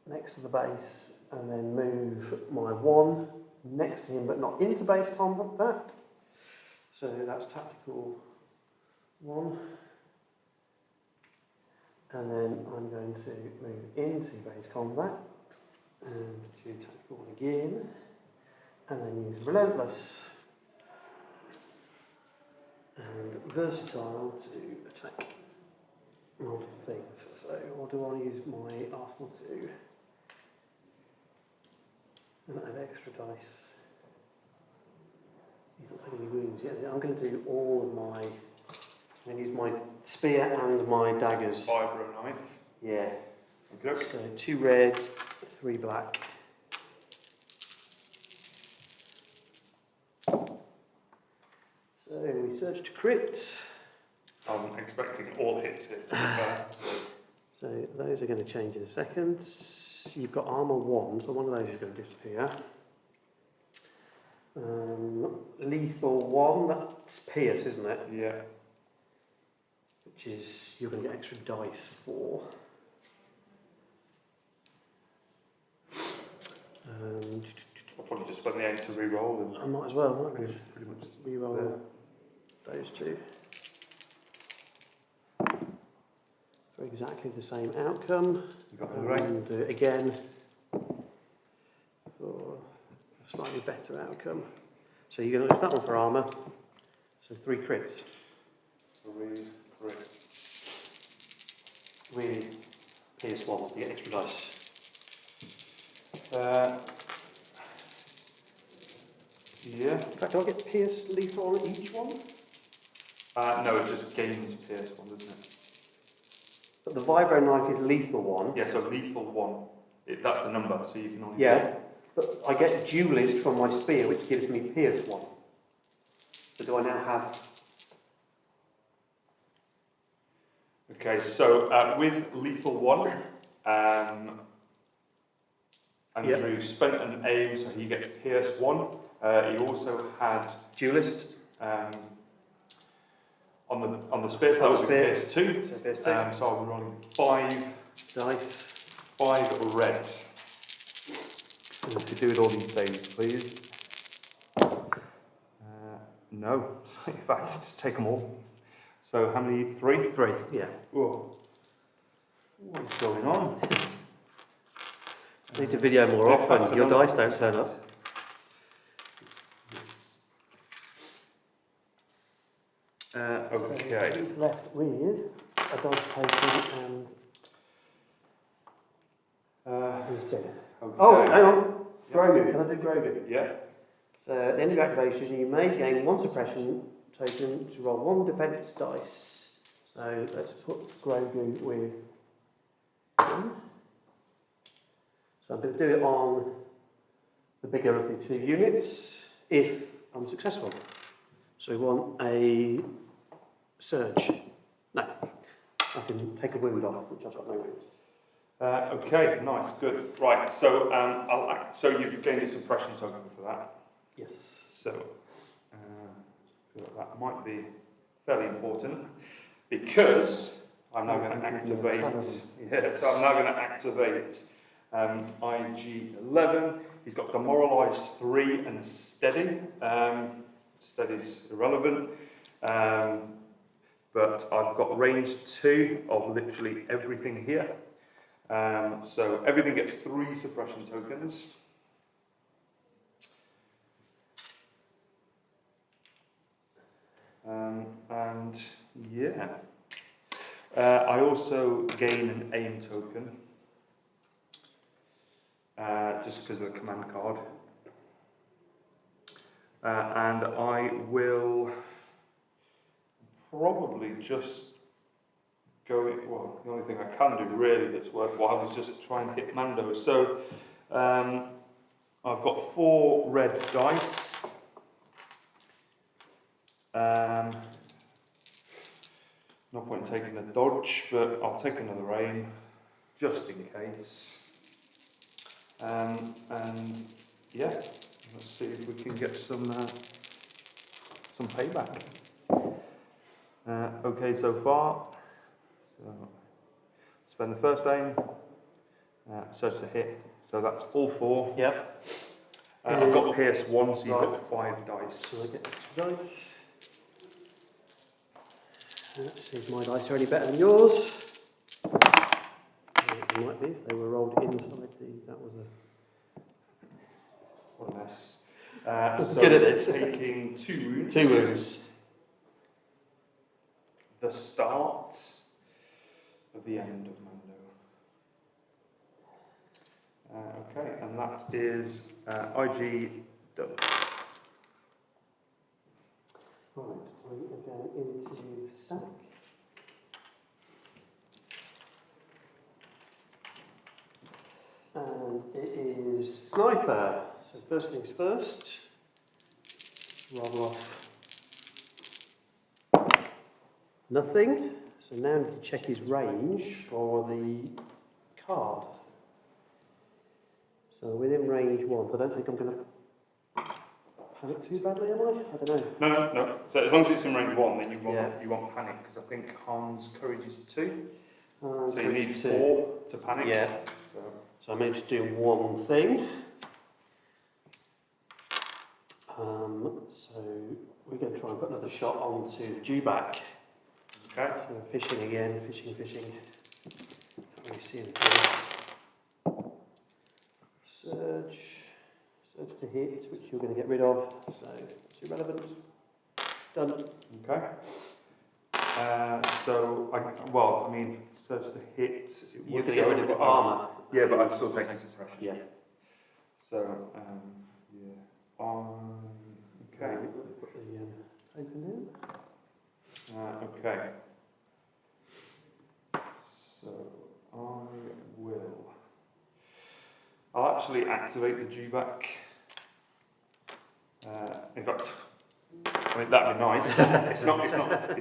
next to the base, and then move my 1 next to him, but not into base combat. So that's tactical 1. And then I'm going to move into base combat and do tactical 1 again, and then use relentless and versatile to attack multiple things. So, or do I use my arsenal to and add extra dice? He's not taking any wounds yet. I'm going to do all of my. I'm going to use my spear and my daggers. Fibre knife. Yeah. Okay. So 2 red, 3 black. So we search to crit. I'm expecting all hits here, to be fair. So those are going to change in a second. You've got armour 1, so one of those is going to disappear. Lethal 1, that's pierce, isn't it? Yeah. which is you're going to get extra dice for. I'll probably just spend the aim to re-roll. I might as well, might we? Pretty much Reroll those two. For exactly the same outcome. You got the right. And do it again for a slightly better outcome. So you're going to use that one for armour. So 3 crits. 3 crits. With pierce ones to get extra dice. Yeah. In fact, do I get pierce lethal on each one? No, it just gains pierce one, doesn't it? But the vibro knife is lethal one. Yeah, so lethal 1. That's the number, so you can only. Yeah, but I get duelist from my spear, which gives me pierce 1. So do I now have... Okay, so with lethal 1, Andrew spent an aim, so he gets pierce 1. He also had Duelist. on the spear, so that was pierce 2. So pierce 2. So I'll be rolling 5 Dice. 5 red. Let's do it all these saves, please. No, in fact, just take them all. So how many? 3? 3, yeah. Whoa. What's going on? I need to video more often. Your dice don't turn up. Okay. So he's left with a dice token and his spear. Okay. Oh, hang on. Grogu. Can I do Grogu? Yeah. So at the end of your activation, you may gain 1 suppression token to roll 1 defense dice. So let's put Grogu with 1. So I'm going to do it on the bigger of the 2 units if I'm successful. So we want a surge. No, I can take a wound off, which I've got no wounds. Okay, nice, good. Right, so so you've gained a suppression token for that. Yes. So that might be fairly important because I'm now going to activate. Yeah, so I'm now going to activate IG-11. He's got Demoralize 3 and Steady. Steady's irrelevant. But I've got range 2 of literally everything here. So everything gets 3 suppression tokens. And yeah, I also gain an aim token, just because of the command card. And I will probably just go, well, the only thing I can do really that's worthwhile is just try and hit Mando. So I've got 4 red dice. No point in taking a dodge, but I'll take another aim just in case. And yeah, let's see if we can get some payback. Okay, so far. So spend the first aim, search to hit. So that's all 4. Yep. I've got pierce 1, so you've got 5 dice. So I get extra dice. Let's see if my dice are any better than yours. They might be if they were rolled inside the. That was a. What a mess. So Good at this. Taking 2 wounds. 2 wounds. The start of the end of Mando. Okay, and that is IG done. Right, we are going into stack. And it is sniper. So first things first. Roll off. Nothing. So now I need to check his range for the card. So within range 1, so I don't think I'm going to panic too badly, am I? I don't know. No. So as long as it's in range 1, then Yeah. you won't panic, because I think Han's courage is 2. So So you need 4 to panic. Yeah. So I may just do one thing. So we're going to try and put another shot onto the dewback. Okay. So fishing again, fishing. Don't really see anything. Surge to hit, which you're going to get rid of. So it's irrelevant. Done. Okay. Surge to hit. You're going to get rid of the armour. Yeah, but I'd still take a suppression. Yeah. So, okay. Put the token in. Okay. So I'll actually activate the dewback. In fact, I mean that'd be nice. It's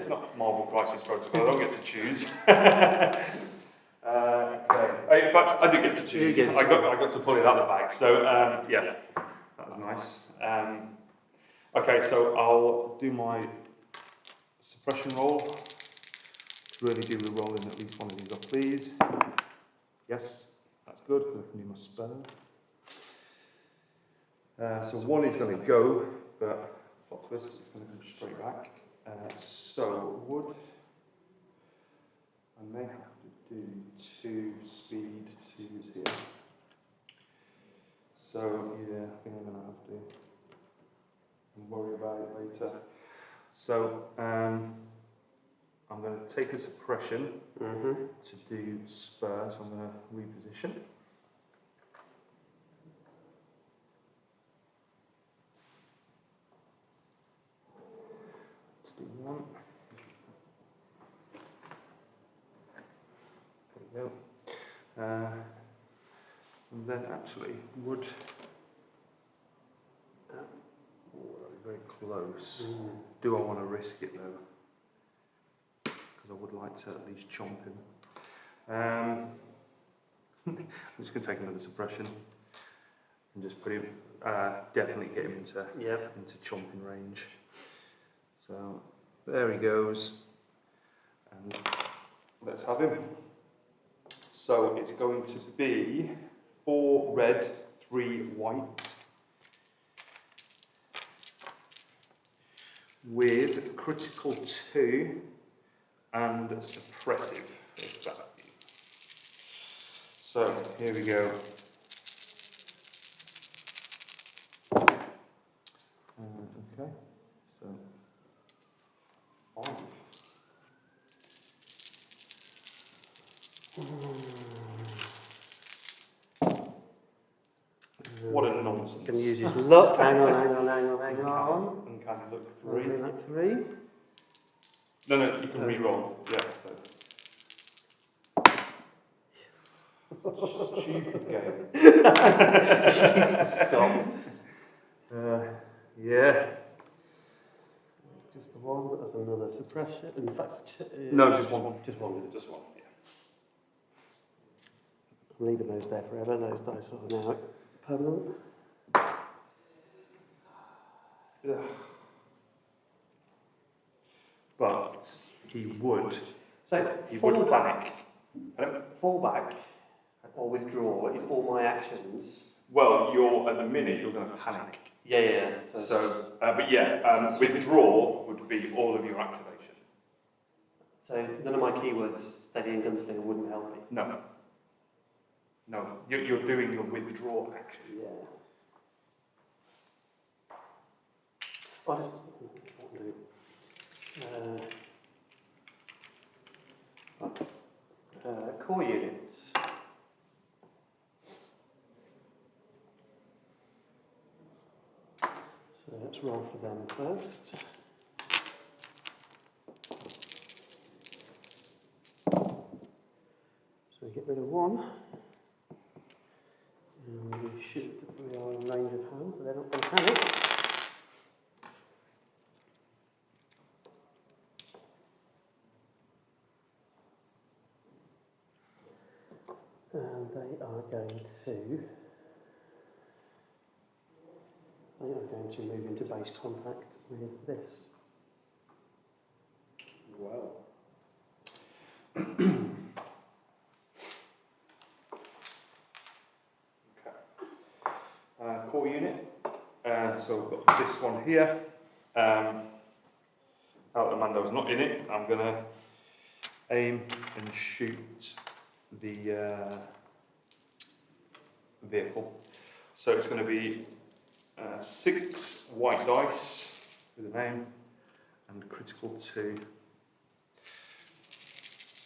not Marble Crisis Protocol. I don't get to choose. Okay. In fact, I do get to choose. I got to pull it out of the bag. So yeah, that was nice. Okay, so I'll do my suppression roll. To really do the rolling at least one of these off, please. Yes, that's good because I can do my spell. So 1 is going to go, but plot twist, it's going to come straight back. So wood, I may have to do 2 speed 2s here. So yeah, I think I'm going to have to worry about it later. So I'm going to take a suppression to do spur, so I'm going to reposition. Let's do 1. There we go. And then actually, wood. Very close. Do I want to risk it though? Because I would like to at least chomp him. I'm just going to take another suppression and just put him, definitely get him into chomping range. So there he goes, and let's have him. So it's going to be 4 red, 3 white. With critical 2 and suppressive. So here we go. Okay, so 5. What a nonsense. Can use his luck. Hang on. Uncanny look 3. Like 3. No, you can re-roll. Yeah. So. Stupid game. Stop. Yeah. Just the 1, but that's another suppression. In fact, no, just 1. Just 1. Just 1. Yeah. I'm leaving those there forever. Those dice are now permanent. Yeah. But he would. So He would panic. Fall back or withdraw is all my actions. Well, at the minute you're going to panic. Yeah. But withdraw would be all of your activation. So none of my keywords, steady and gunslinger, wouldn't help me. No, you're doing your withdraw action. Yeah. I'll just do. Core units. So let's roll for them first. So we get rid of 1. And we are in range of hand, so they're not going to panic. And they are going to I think I'm going to move into base contact with this. Well. Okay. Core unit. So we've got this one here. Now that the Mando's not in it, I'm going to aim and shoot the vehicle. So it's going to be 6 white dice with a name and critical 2.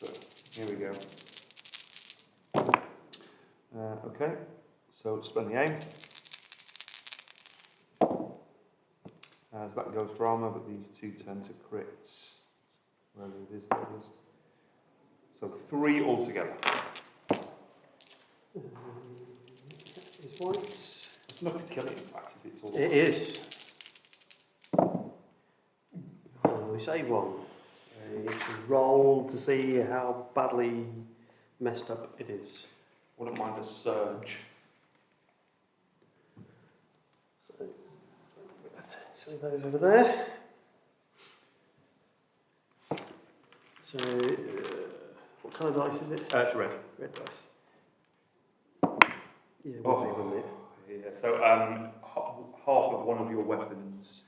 So here we go. Okay, so spend the aim. As that goes for armour, but these 2 turn to crits. Wherever it is, there it is. So 3 altogether. Is white. It's enough to kill it, in fact, if it's all. It is. We say 1. It's a roll to see how badly messed up it is. Wouldn't mind a surge. So, leave those over there. So, what colour dice is it? It's red. Red dice. Yeah, it would be, wouldn't it? Yeah, so half of one of your weapons.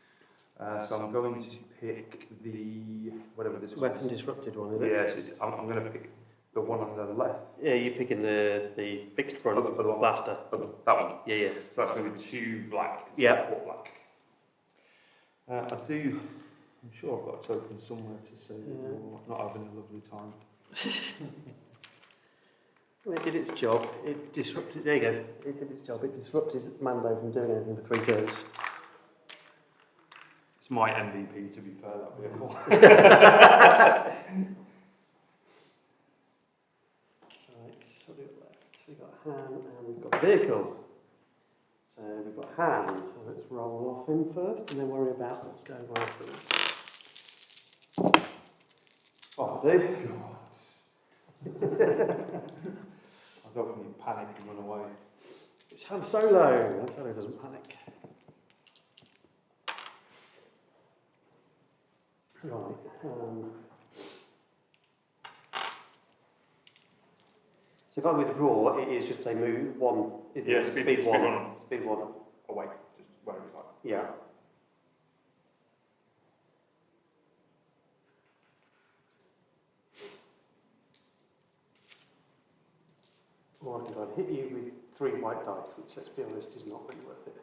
So I'm going to pick the, whatever this was. Weapon disrupted one, is it? Yes, I'm going to pick the one on the left. Yeah, you're picking the fixed front Other one. blaster. That one. Yeah, yeah. So that's going to be 2 black. Yeah. 4 black. I'm sure I've got a token somewhere to say that you're not having a lovely time. Well, it did its job. It disrupted. There you go. It did its job. It disrupted Mando from doing anything for 3 turns. It's my MVP, to be fair, that vehicle. Right, so we've got left. We've got Han and we've got vehicle. So we've got Han. So let's roll off him first, and then worry about what's going on afterwards. Oh, dude. I don't want you to panic and run away. It's Han Solo. Han Solo doesn't panic. Right. So if I withdraw, it is just a move 1. Yeah, speed 1. Speed 1. Away, just wherever you like. Yeah. Or I think I'd hit you with 3 white dice, which, let's be honest, is not really worth it.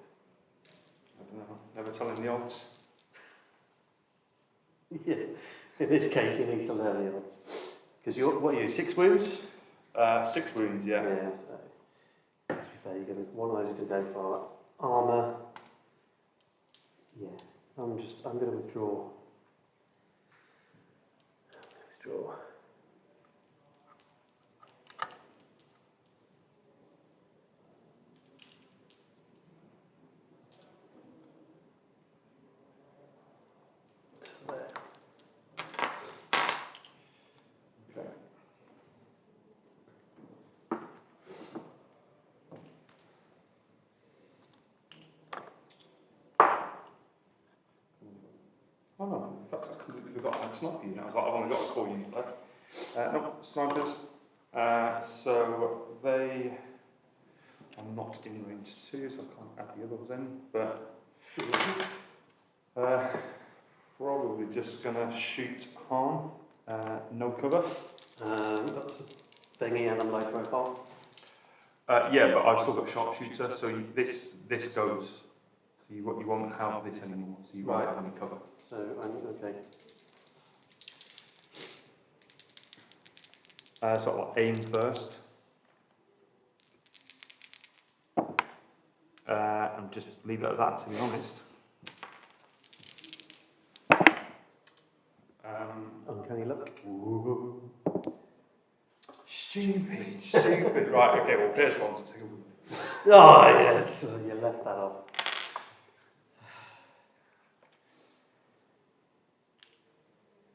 I don't know, never telling the odds. Yeah. In this case, you need to learn the odds. Because you're, what are you, 6 wounds? 6 wounds, yeah. Yeah, so, to be fair, one of those is going to go for armour. Yeah, I'm going to withdraw. Withdraw. So there. Okay. Oh no, in fact I completely forgot I had sniper unit. I was like, I've only got a core unit left. No, snipers. So they are not in range 2, so I can't add the other ones in, but probably just gonna shoot harm. No cover. That's a thingy and a low profile. Yeah, but I've still got sharpshooter, so this goes. So you won't have this anymore, so you won't have any cover. So, okay. So I'll aim first. And just leave it at that, to be honest. Uncanny luck. Ooh. Stupid. Right, okay, well, Pierce wants to. Oh, yes, you left that off.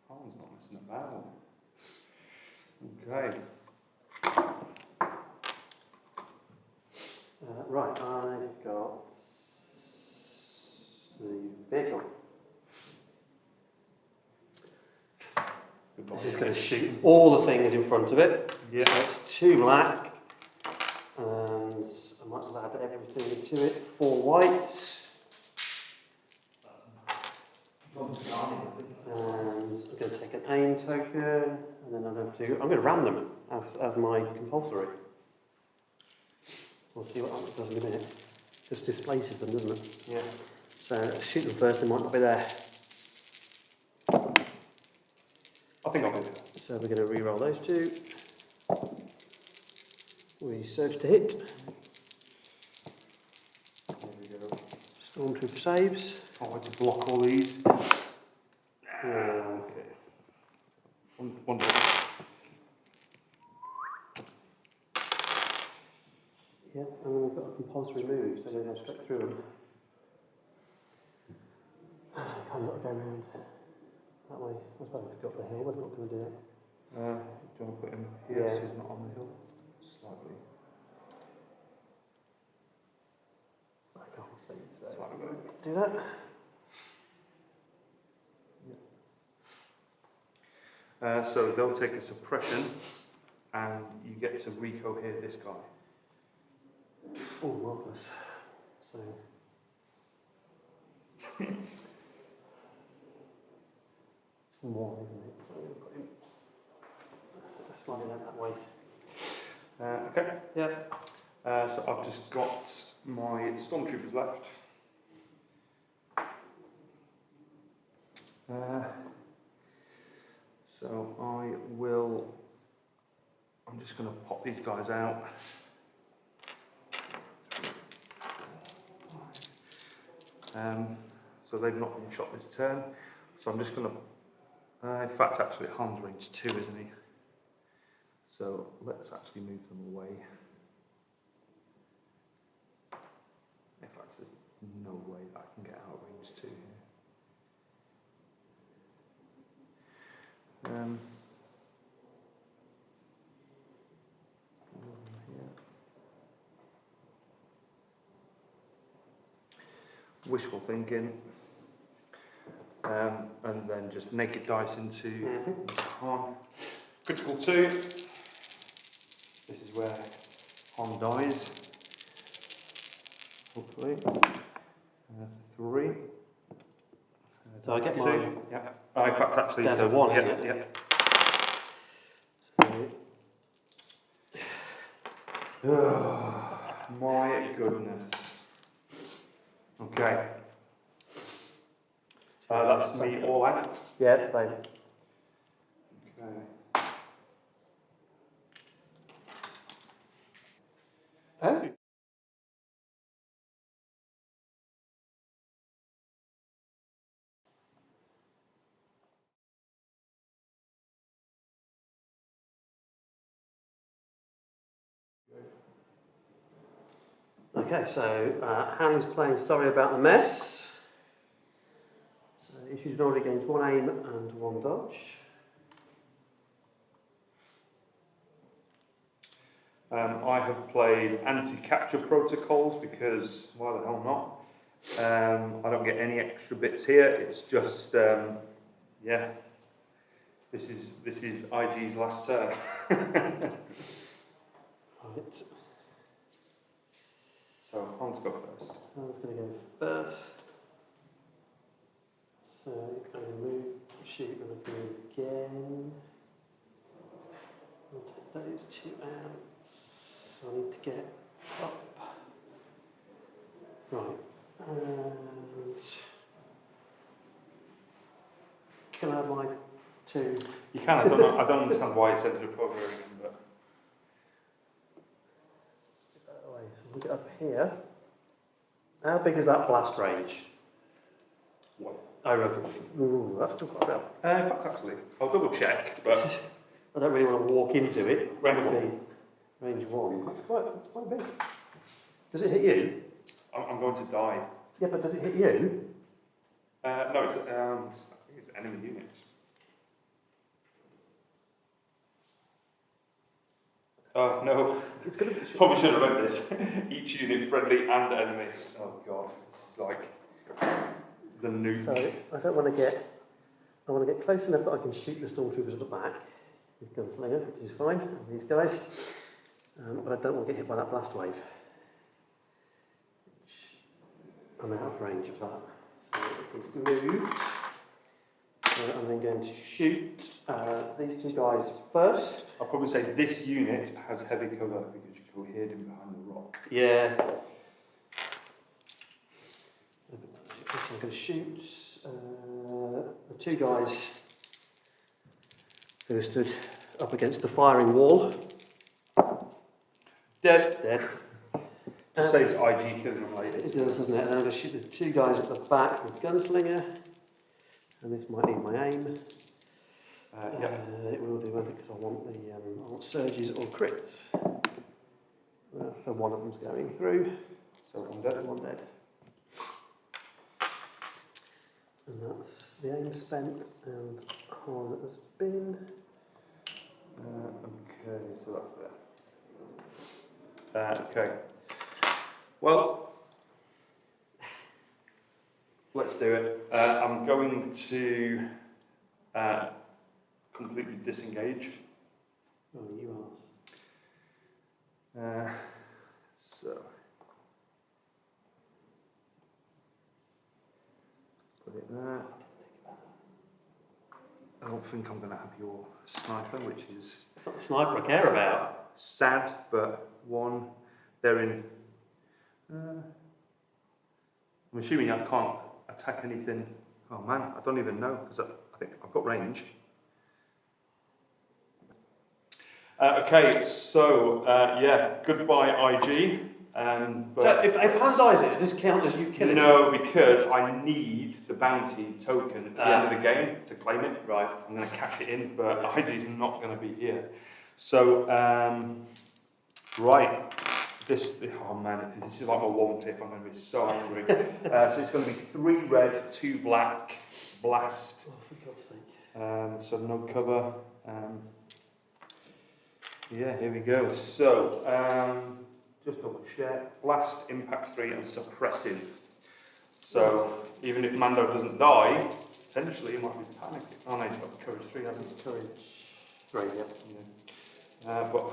Harm's not messing about. Okay. Right, I've got vehicle. Goodbye. This is going to shoot all the things in front of it. Yeah. So it's 2 black, and I might as well add everything to it. 4 white, and I'm going to take an aim token, and then I'm going to ram them as my compulsory. We'll see what that does in a minute. Just displaces them, doesn't it? Yeah. So shoot them first, they might not be there. I think I'll do that. So we're going to re-roll those 2. We surge to hit. There we go. Stormtrooper saves. Can't wait to block all these. Okay. One more. Yeah, and then we've got a compulsory move, so they go straight through them. Kind of got to go around that way. I suppose we've got the hill, but not going to do it. Do you want to put him here so he's not on the hill? Slightly. I can't see, so Slightly better. do that. So they'll take a suppression and you get to recohere this guy. Oh, marvellous. So. It's 1, isn't it? So we'll put him slightly that way. Okay. Yeah. So I've just got my stormtroopers left. So I'm just going to pop these guys out. So they've not been shot this turn. So I'm just going to, in fact actually Han's range 2, isn't he? So let's actually move them away. In fact, there's no way that I can get out of range 2 here. Wishful thinking, and then just naked dice into Han. Critical 2. This is where Han dies. Hopefully. 3. So I get 2. my Yeah. In fact, actually, down so to 1, yeah, isn't it? yeah. Oh, my goodness. Okay. That's me all out. Yeah, same. Okay. Oh. Okay, so Han's playing Sorry About the Mess. So issues an order against 1 aim and 1 dodge. I have played anti-capture protocols because why the hell not? I don't get any extra bits here. It's just yeah. This is IG's last turn. Right. So Han's go first. Han's going to go first. So I'm going to move, shoot, and do again. I'll take those 2 out. So I need to get up. Right. And can I have my 2? You can. I don't understand why it's ended up over again, but That way. So we'll get up here. How big is that blast range? what? I reckon. Ooh, that's still quite a bit. In fact, actually, I'll double check. But I don't really want to walk into it. Range It would 1. be range 1. That's quite big. Does it hit you? I'm going to die. Yeah, but does it hit you? No, it's I think it's enemy units. Oh no. It's going to be. Probably should have read this. Each unit friendly and enemy. Oh god, this is like the nuke. So I don't want to get. I want to get close enough that I can shoot the stormtroopers at the back with gunslinger, which is fine. And these guys, but I don't want to get hit by that blast wave. Which I'm out of range of that. So it's moved. I'm then going to shoot these two guys first. I'll probably say this unit has heavy cover because you can go hidden behind the rock. Yeah. So I'm going to shoot the two guys who are stood up against the firing wall. Dead. Dead. Just saves IG killing them later. It does, doesn't it? And I'm going to shoot the two guys at the back with gunslinger. And this might need my aim. Yeah. It will do, won't it? Because I want the I want surges or crits. So one of them's going through. So one dead. One dead. And that's the aim spent and harm has been. Okay, so that's there. Okay. Well, let's do it. I'm going to completely disengage. Oh, you So put it there. I don't think I'm going to have your sniper, which is It's not the sniper I care about. sad, but one, they're in. I'm assuming I can't attack anything. Oh man, I don't even know because I think I've got range. Okay, so yeah, goodbye IG. But So if Han dies, does this count as you killing him? no, because I need the bounty token at the end of the game to claim it. Right. I'm going to cash it in, but IG's not going to be here. So, right. Oh man, this is like my one tip. I'm going to be so angry. So it's going to be 3 red, 2 black, blast. Oh, for God's sake. So no cover. Yeah, here we go. So, just double check. Blast, impact 3, and suppressive. So, even if Mando doesn't die, potentially he might be panicking. Oh no, he's got courage 3, hasn't he? Courage 3, yeah. But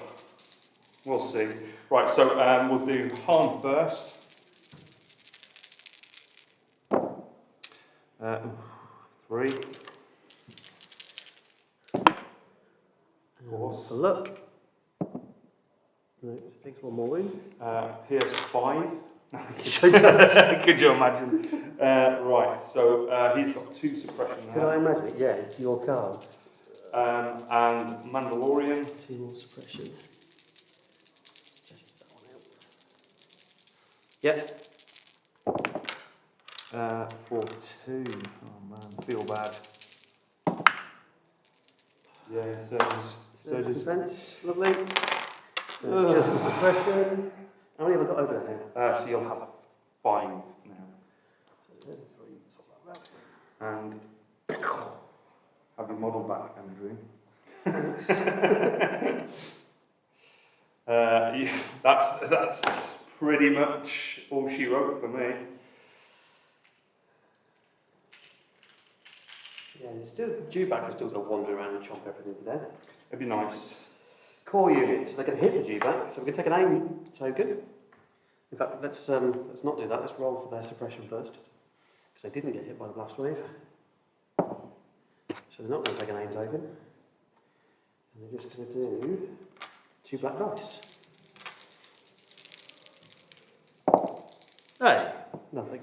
we'll see. Right, so we'll do harm first. 3. For luck. No, it takes one more wound. Here's 5. Could you imagine? Right, so he's got 2 suppression Can I there. imagine it? Yeah, it's your card. And Mandalorian. 2 more suppression. Yep. For 2. Oh man, feel bad. Yeah, surges. Defense, lovely. Just the suppression. How many have I got over there? So you'll have 5 now. So there's 3. And have your model back, Andrew. Yeah, that's pretty much all she wrote for me. Yeah, it's still Dewback is still going to wander around and chomp everything to death. It'd be nice. Core units, they can hit the Dewback, so we can take an aim token. In fact, let's not do that. Let's roll for their suppression first, because they didn't get hit by the blast wave. So they're not going to take an aim token, and they're just going to do 2 black dice. Hey, nothing.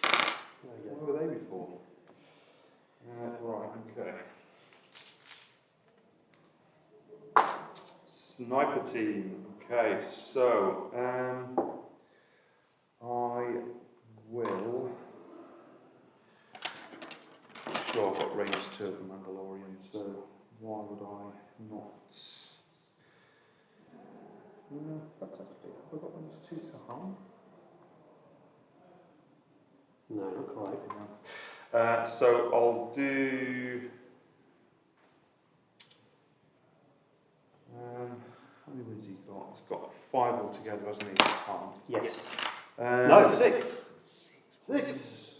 There we go. What were they before? Right, okay. Sniper team. Okay, so I will. Sure, I've got range 2 for Mandalorian, so why would I not? That's actually. Have I got range 2 to harm? No, not quite. No. So I'll do. How many wins he's got? He's got 5 altogether, hasn't he? Yes. Um, No, 6. 6.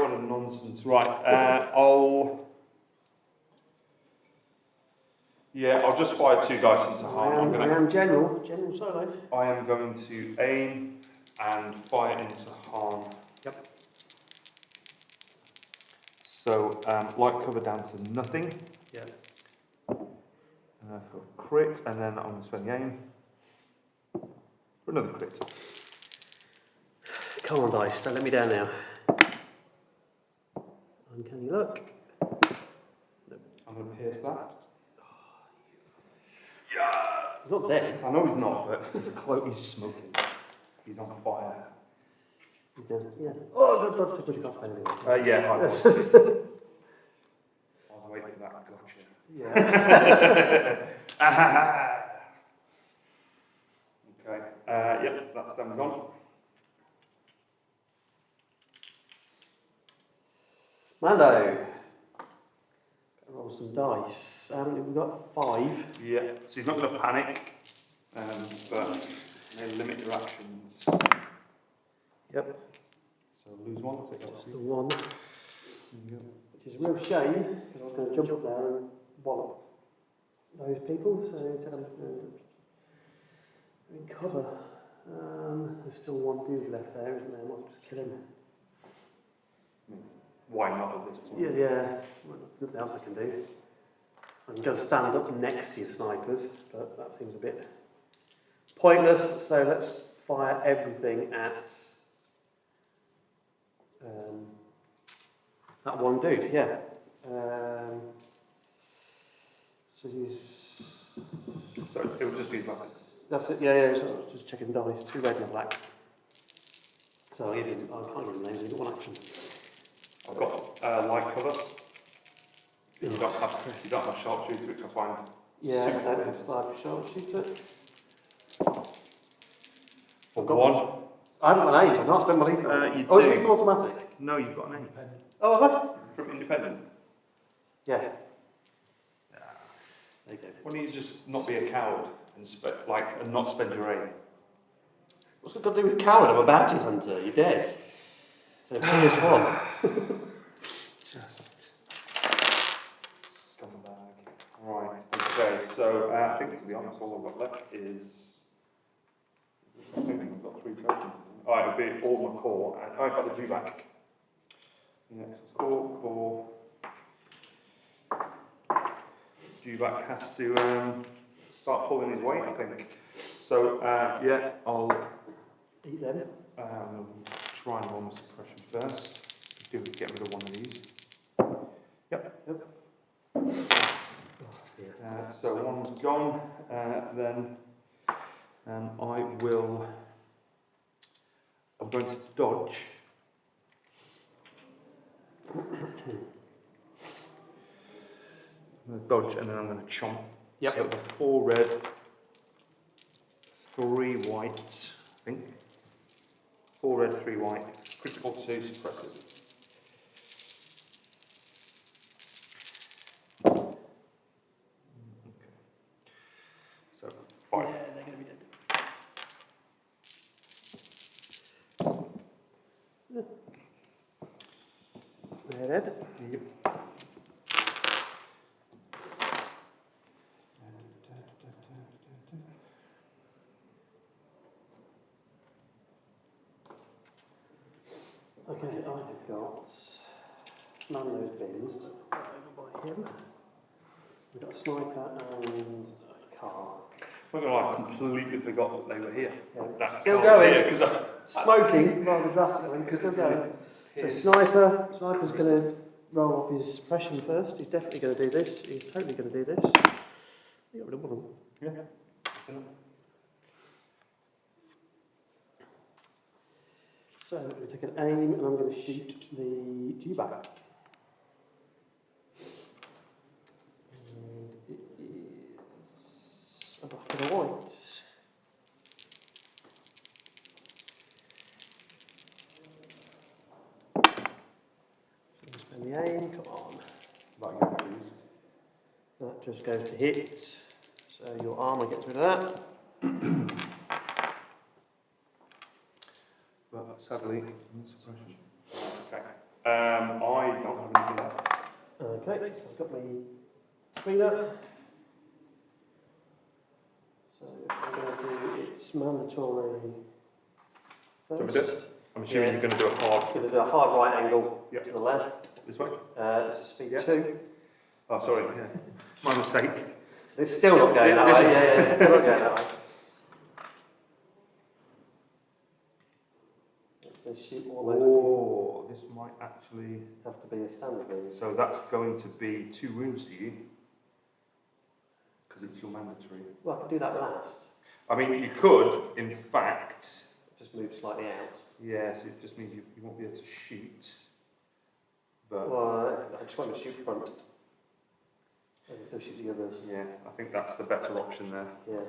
What a nonsense. Right, I'll just fire 2 dice into harm. I am general solo. I am going to aim and fire into harm. Yep. So, light cover down to nothing. Yeah. For crit, and then I'm going to spend the aim for another crit. Come on, dice, don't let me down now. Uncanny look. I'm going to pierce that. He's not dead. I know he's not, but he's smoking. He's on fire. He does, yeah. Oh, dodge, you can't spend anything. Yeah, I was. I was waiting for that. Gotcha. Yeah. Okay. Yep, that's them gone. Mando. Roll some dice. We've got 5. Yeah. So he's not going to panic, but they limit their actions. Yep. So lose 1. Take that. Just the 1. Yep. Which is a real shame, because I was going to jump up there and wallop those people, so instead I'm in cover. There's still 1 dude left there, isn't there? I might just kill him. Why not at this point? Yeah. Well, there's nothing else I can do. I can go stand up next to your snipers, but that seems a bit pointless, so let's fire everything at that 1 dude, yeah. So So it would just be like. that's it, yeah, so I was just checking dice, 2 red and a black. So I can't give him names, I've got 1 action. I've got light cover. You don't have a sharpshooter, which I find. Yeah, I don't have sniper sharpshooter. For 1. I haven't got names, I can't spend my lethal. You It's do. lethal automatic. No, you've got an aim. Oh, have I? From independent. Yeah. There you go. Why don't you just not be a coward and not spend your aim? What's it got to do with coward? I'm a bounty hunter. You're dead. So here's 1. Just scumbag. Right. Okay. So I think, to be honest, all I've got left is. I think I've got 3 tokens. Oh, it'll be all my core, and I've got the G-back. Yeah, so core. G-back has to start pulling his weight, I think. So I'll Eat them. try and roll my suppression first. Do get rid of 1 of these. Yep. So 1's gone. Then I'm going to dodge. I'm going to dodge and then I'm going to chomp. Yep. So the 4 red, 3 white, I think. 4 red, 3 white. Critical 2, suppressive. Okay. So 5. Yeah, they're going to be dead. They're dead. Yep. Okay, I've got none of those bins over by him. We've got a sniper and a car. I'm not going to lie, I completely forgot that they were here. Yeah. That's Still how I was going. here, 'cause Smoking rather drastically, because still going. So sniper's going to roll off his suppression first. He's definitely going to do this. He's totally going to do this. You got rid of 1 of them. Yeah. So I'm going to take an aim and I'm going to shoot the G-back. And it is a bucket of white. So spend the aim, come on. Right, please. That just goes to hit. So your armour gets rid of that. But sadly, no suppression. Okay. I don't have anything left. Okay, so I've got my cleaner. So I'm going to do its mandatory Do you want me first. to do it? I'm assuming you're going to do a hard. Going to do a hard right angle Yep. to the left. This way? This is speed Yeah. 2. Oh, sorry. Yeah. My mistake. It's still not going that way. Yeah, it's still not going that way. They shoot almost. Oh, this might actually. Have to be a standard move. So that's going to be 2 wounds to you. Because it's your mandatory. Well, I could do that last. I mean, you could, in fact. Just move slightly out. Yes, it just means you won't be able to shoot. But. Well, I just want to shoot front. I can still shoot the others. Yeah, I think that's the better option there. Yeah.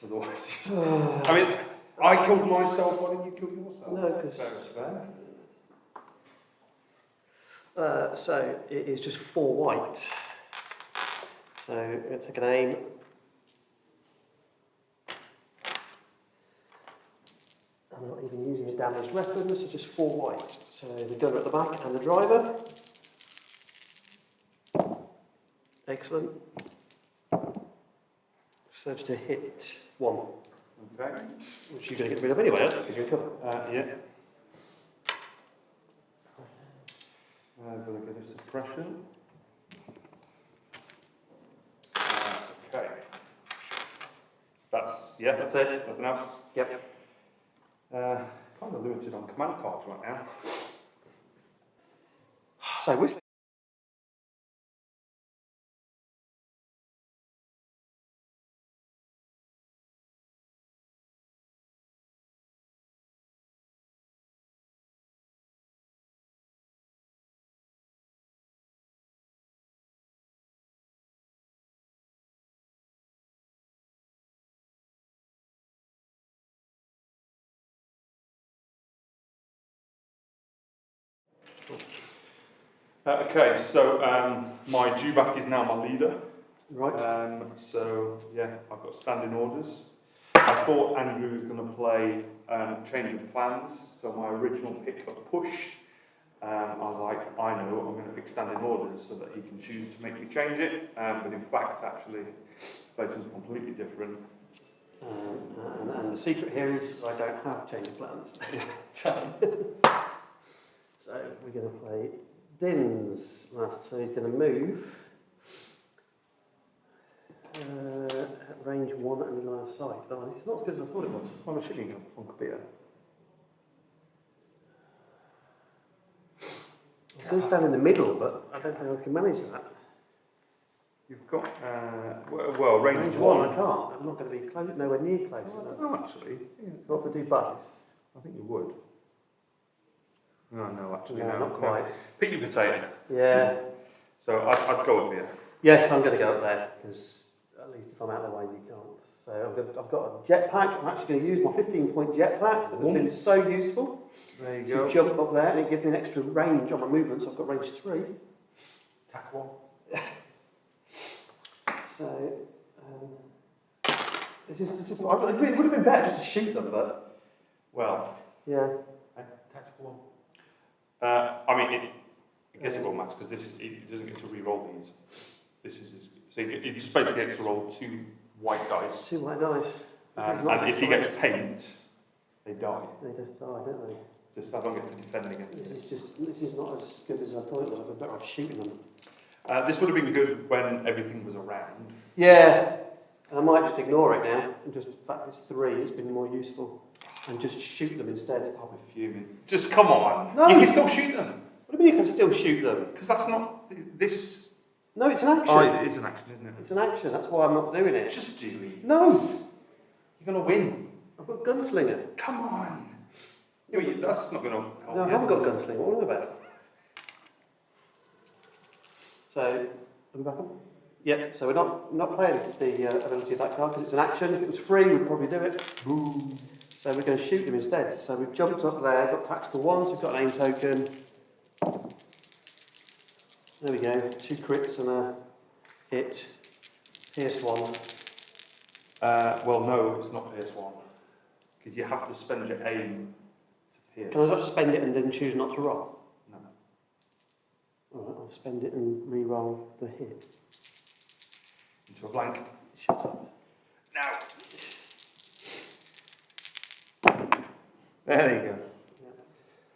Otherwise. I mean, I killed myself, why didn't you kill yourself? No, because. Fair is fair. So it is just 4 white. So I'm going to take an aim. I'm not even using a damaged weapon, so just 4 white. So the gunner at the back and the driver. Excellent. Surge to hit 1. Okay. Which you're going to get rid of anyway, aren't you? Because you're in cover. Yeah. Going to get a suppression. Okay. That's it. Nothing else? Yep. Kind of limited on command cards right now. So whistling. Okay, so my dewback is now my leader. Right. So yeah, I've got standing orders. I thought Andrew was going to play change of plans, so my original pick got pushed. I was like, I know, I'm going to pick standing orders so that he can choose to make me change it. But in fact, actually, place was completely different. And the secret here is I don't have change of plans. So we're going to play Din's last. So he's going to move at range 1 and line of sight. Oh, this is not as good as I thought it was. I'm assuming you're on computer. I was going to stand in the middle, but I don't think I can manage that. You've got, well, range Range 1. 1, I can't. I'm not going to be close, nowhere near close. I don't know, actually. Not to do both. I think you would. No, actually, No, no. not quite. Pick your potato. Yeah. So I'd go up here. Yes, I'm going to go up there because at least if I'm out of the way, you can't. So I've got a jetpack. I'm actually going to use my 15-point jetpack that has been so useful There you to go. jump up there, and it gives me an extra range on my movements. I've got range 3. Tack one. So this is. It would have been better just to shoot them, but Well, yeah. tactical one. I mean, I guess it won't matter because it doesn't get to re-roll these. This is so it just basically gets to roll 2 white dice. 2 white dice. And if he gets paint, they die. They just die, don't they? Just I don't get to defend against it. This is not as good as I thought it was. I'd be better off shooting them. This would have been good when everything was around. Yeah. I might just ignore it now and just, in fact, it's 3. It's been more useful, and just shoot them instead. I'll be fuming. Just come on. No. You can still shoot them. What do you mean you can still shoot them? Because that's not this. No, it's an action. Oh, it is an action, isn't it? It's an action. That's why I'm not doing it. Just do it. No. You're gonna win. I've got gunslinger. Come on. Yeah, but that's not gonna help. No, I haven't got gunslinger. What are you about? So, are we back on? Yep. So we're not playing the ability of that card because it's an action. If it was free, we'd probably do it. Boom. So we're going to shoot him instead. So we've jumped up there, got tactical 1, so we've got an aim token. There we go. 2 crits and a hit. Pierce 1. Well, no, it's not pierce 1. Because you have to spend your aim to pierce. Can I not spend it and then choose not to roll? No. Alright, I'll spend it and re-roll the hit. Into a blank. Shut up. Now. There you go.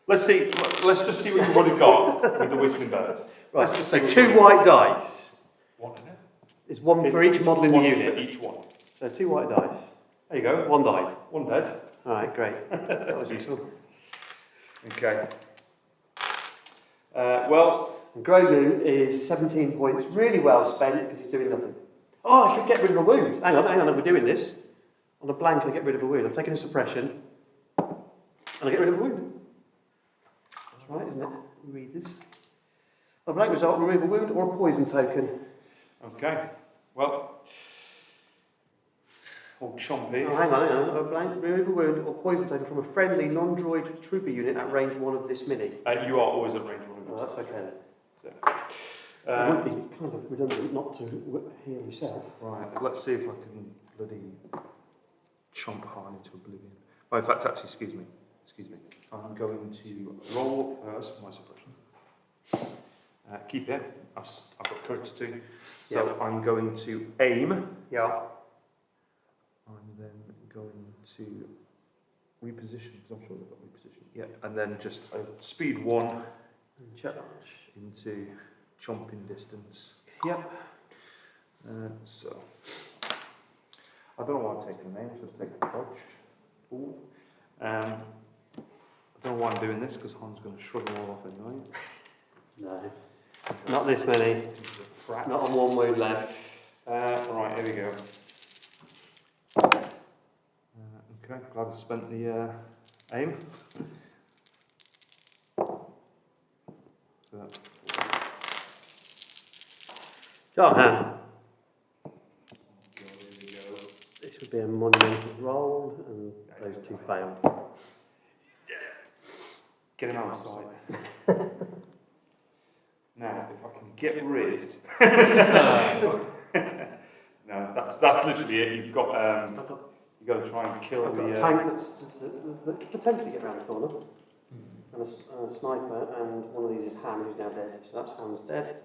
Let's see. Let's just see what you've already got with the whistling birds. Right, Let's just so see what 2 you've got. white dice. One in it. It's one for each model in the One unit. for each one. So 2 white dice. There you go. 1 died. One dead. Alright, great. That was useful. Okay. Well, Grogu is 17 points, really well spent because he's doing nothing. Oh, I could get rid of a wound. Hang on, we're doing this. On a blank, I get rid of a wound. I'm taking a suppression, and I get rid of a wound. That's right, isn't it? Read this. A blank result, remove a wound or a poison token. okay. Well, old Chompy. Oh, hang on. A blank, remove a wound or poison token from a friendly non-droid trooper unit at range 1 of this mini. You are always at range 1. Oh, that's okay then. So, It would be kind of redundant not to heal yourself. right, let's see if I can bloody chomp hard into oblivion. Oh, in fact, actually, excuse me. I'm going to roll first for my suppression. Keep it. I've got courage too. So Yep. I'm going to aim. Yeah. I'm then going to reposition, because I'm sure they've got reposition. Yeah, and then just speed 1 And charge. into chomping distance. Yep. So, I don't know why I'm taking a name, I should have taken a dodge. Fool. I don't know why I'm doing this, because Han's going to shrug them all off anyway. No. Not this many. Not on 1 wound left. Right, here we go. Okay, glad I spent the aim. So that's Go on, Han. here we go. This would be a monumental roll, and those 2 failed. Get him out of sight. Now, if I can get rid. No, that's literally it. You've got to try and kill I've got a the. tank that could potentially get around the corner, and a sniper, and one of these is Han, who's now dead. So that's Han's dead.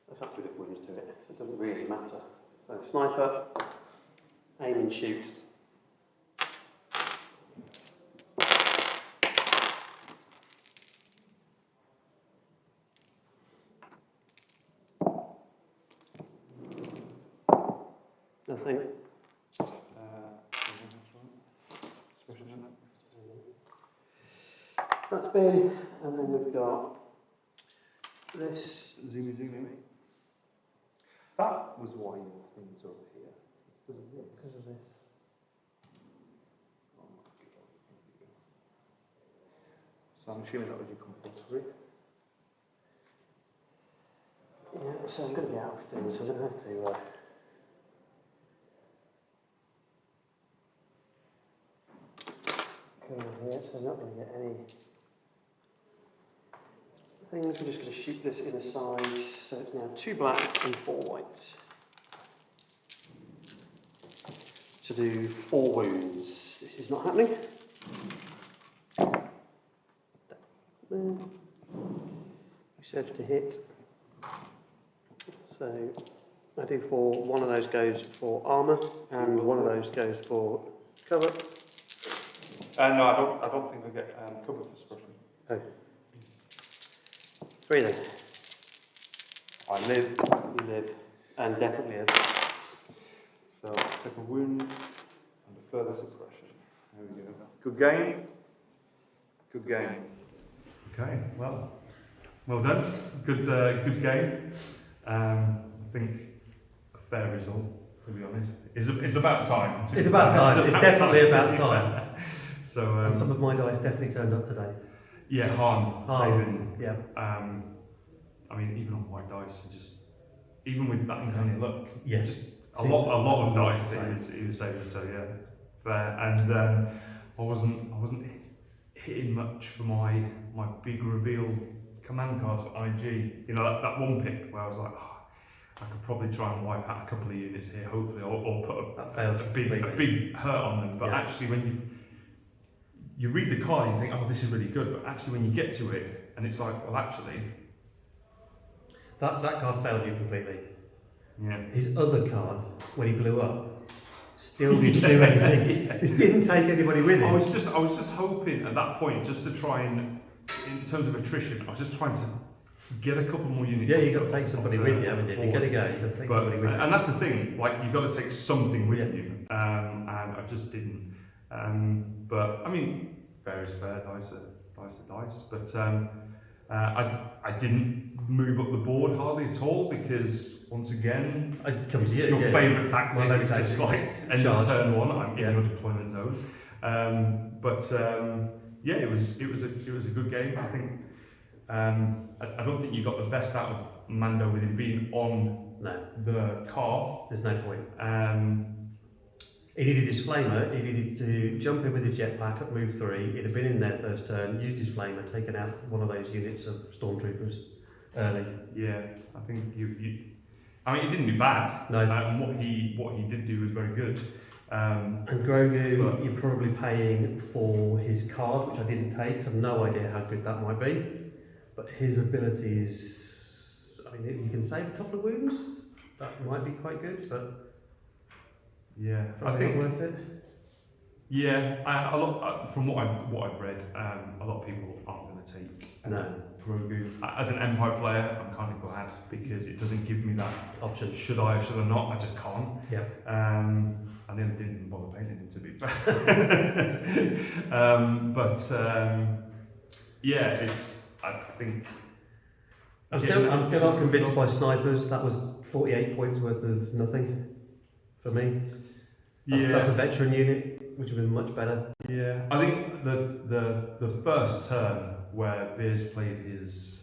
There's a bit of wounds to it, so it doesn't really matter. So sniper, aim and shoot. Nothing. That's been, and then we've got this. Zoomy. That was why your thing's over here. Because of this. Oh my God. So I'm assuming that was your compulsory. Yeah, so I'm going to be out of things, so I'm going to have to. Go over here, so I'm not going to get any things. We're just going to shoot this in a side, so it's now 2 black and 4 white. To do 4 wounds. This is not happening. Research to hit. So I do 4. One of those goes for armour, and one of those goes for cover. No, I don't think I get cover for suppression. Oh. 3 then. I live. You live. And definitely live. So take a wound and a further suppression. There we go. Good game. Good game. Okay, well done. Good game. I think a fair result, to be honest. It's about time. It's about time. It's definitely about time. So And some of my dice definitely turned up today. yeah, Han saving. Yeah. I mean, even on white dice, even with that uncanny luck, Yeah. just a lot of dice that he was saving. So yeah, fair. And I wasn't hitting much for my big reveal command cards for IG. You know, that one pick where I was like, I could probably try and wipe out a couple of units here, hopefully, or put a big hurt on them. But actually, when you read the card, you think, oh, this is really good. But actually, when you get to it, and it's like, well, actually, That card failed you completely. yeah. His other card, when he blew up, still didn't do anything. It didn't take anybody with him. I was just hoping at that point just to try and, in terms of attrition, I was just trying to get a couple more units. Yeah, you've got to take somebody with you, haven't you? If you're going to go, you've got to take somebody with you. And that's the thing, like, you've got to take something with Yeah. you, and I just didn't. But, I mean, fair is fair, dice are dice, but I didn't move up the board hardly at all, because, once again, I'd come to you. your yeah. favourite tactic My favourite is just tactic like, is end of charge. turn one, I'm in Yeah. your deployment zone. Yeah, it was a good game. I think I don't think you got the best out of Mando with him being on No, the car. there's no point. He needed his flamer, he needed to jump in with his jetpack at move 3, he'd have been in there first turn, used his flamer, taken out one of those units of stormtroopers early. Yeah, I think I mean, he didn't do bad. No. And what he did do was very good. And Grogu, But- you're probably paying for his card, which I didn't take, so I've no idea how good that might be. But his ability is, I mean, if you can save a couple of wounds, that might be quite good, but Yeah, I probably think. not worth it. Yeah, a lot from what I've read, a lot of people aren't going to take No. Grogu. As an Empire player, I'm kind of glad, because it doesn't give me that Option. should I or should I not. I just can't. Yeah. And then I didn't bother painting him, to be fair. Yeah, it's. I think. I'm still not convinced by snipers. That was 48 points worth of nothing for me. That's a veteran unit, which would have been much better. Yeah, I think the first turn where Veers played his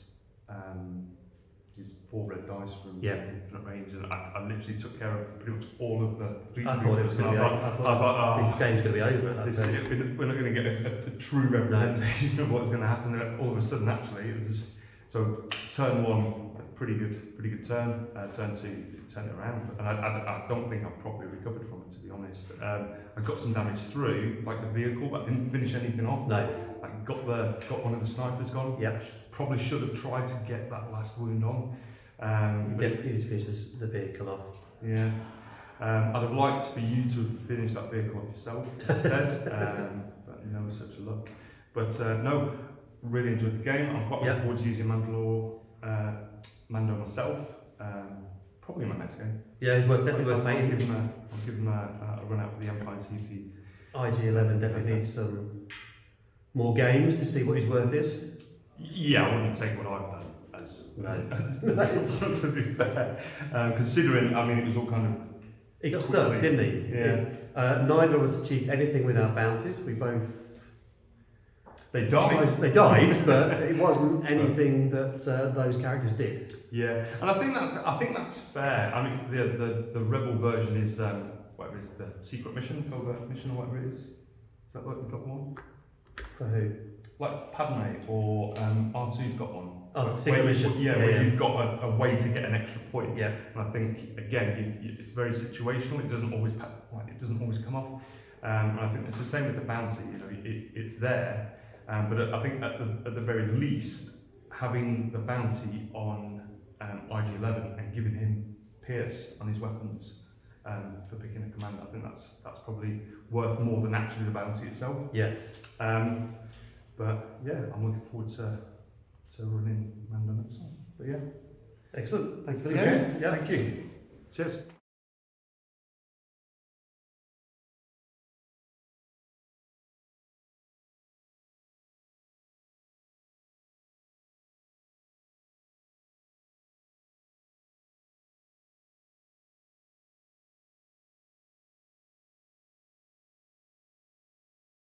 4 red dice from Yeah. infinite range, and I literally took care of pretty much all of the fleet I thought it troopers, was and going to be I over. was like, oh, The game's going to be over at that this, stage. we're not going to get a true representation of what's going to happen. And all of a sudden, actually, it was so turn 1, pretty good turn. Turn 2, turned it around, and I don't think I properly recovered from it, to be honest. I got some damage through, like the vehicle, but I didn't finish anything off. No. I got one of the snipers gone. Yep. Probably should have tried to get that last wound on. You But definitely need to finish the vehicle off. yeah. I'd have liked for you to have finished that vehicle off yourself instead, but no such luck. But no, really enjoyed the game. I'm quite looking forward to using Mando myself. Probably in my next game. Yeah, it's definitely worth I'll painting. give him a run out for the Empire and see if he. IG-11 definitely needs some more games to see what his worth is. Yeah, I wouldn't take what I've done as No. to be fair. Considering, I mean, it was all kind of. He got stuck, didn't he? Yeah. Neither of us achieved anything with our bounties. We both. They died. They died, but it wasn't anything that those characters did. Yeah, and I think that's fair. I mean, the rebel version is whatever it is, the secret mission, covert mission, or whatever it is. Is that the one? For who? Like Padme or R2's got one. Oh, the secret mission. Yeah, where you've got a way to get an extra point. Yeah. And I think again, it's very situational. It doesn't always come off. And I think it's the same with the bounty. You know, it's there, but I think at the very least, having the bounty on IG-11 and giving him Pierce on his weapons for picking a command, I think that's probably worth more than actually the bounty itself. Yeah. But yeah, I'm looking forward to running Mando next time. But yeah. Excellent. Thank you for the Okay. game. Yeah. Thank you. Cheers.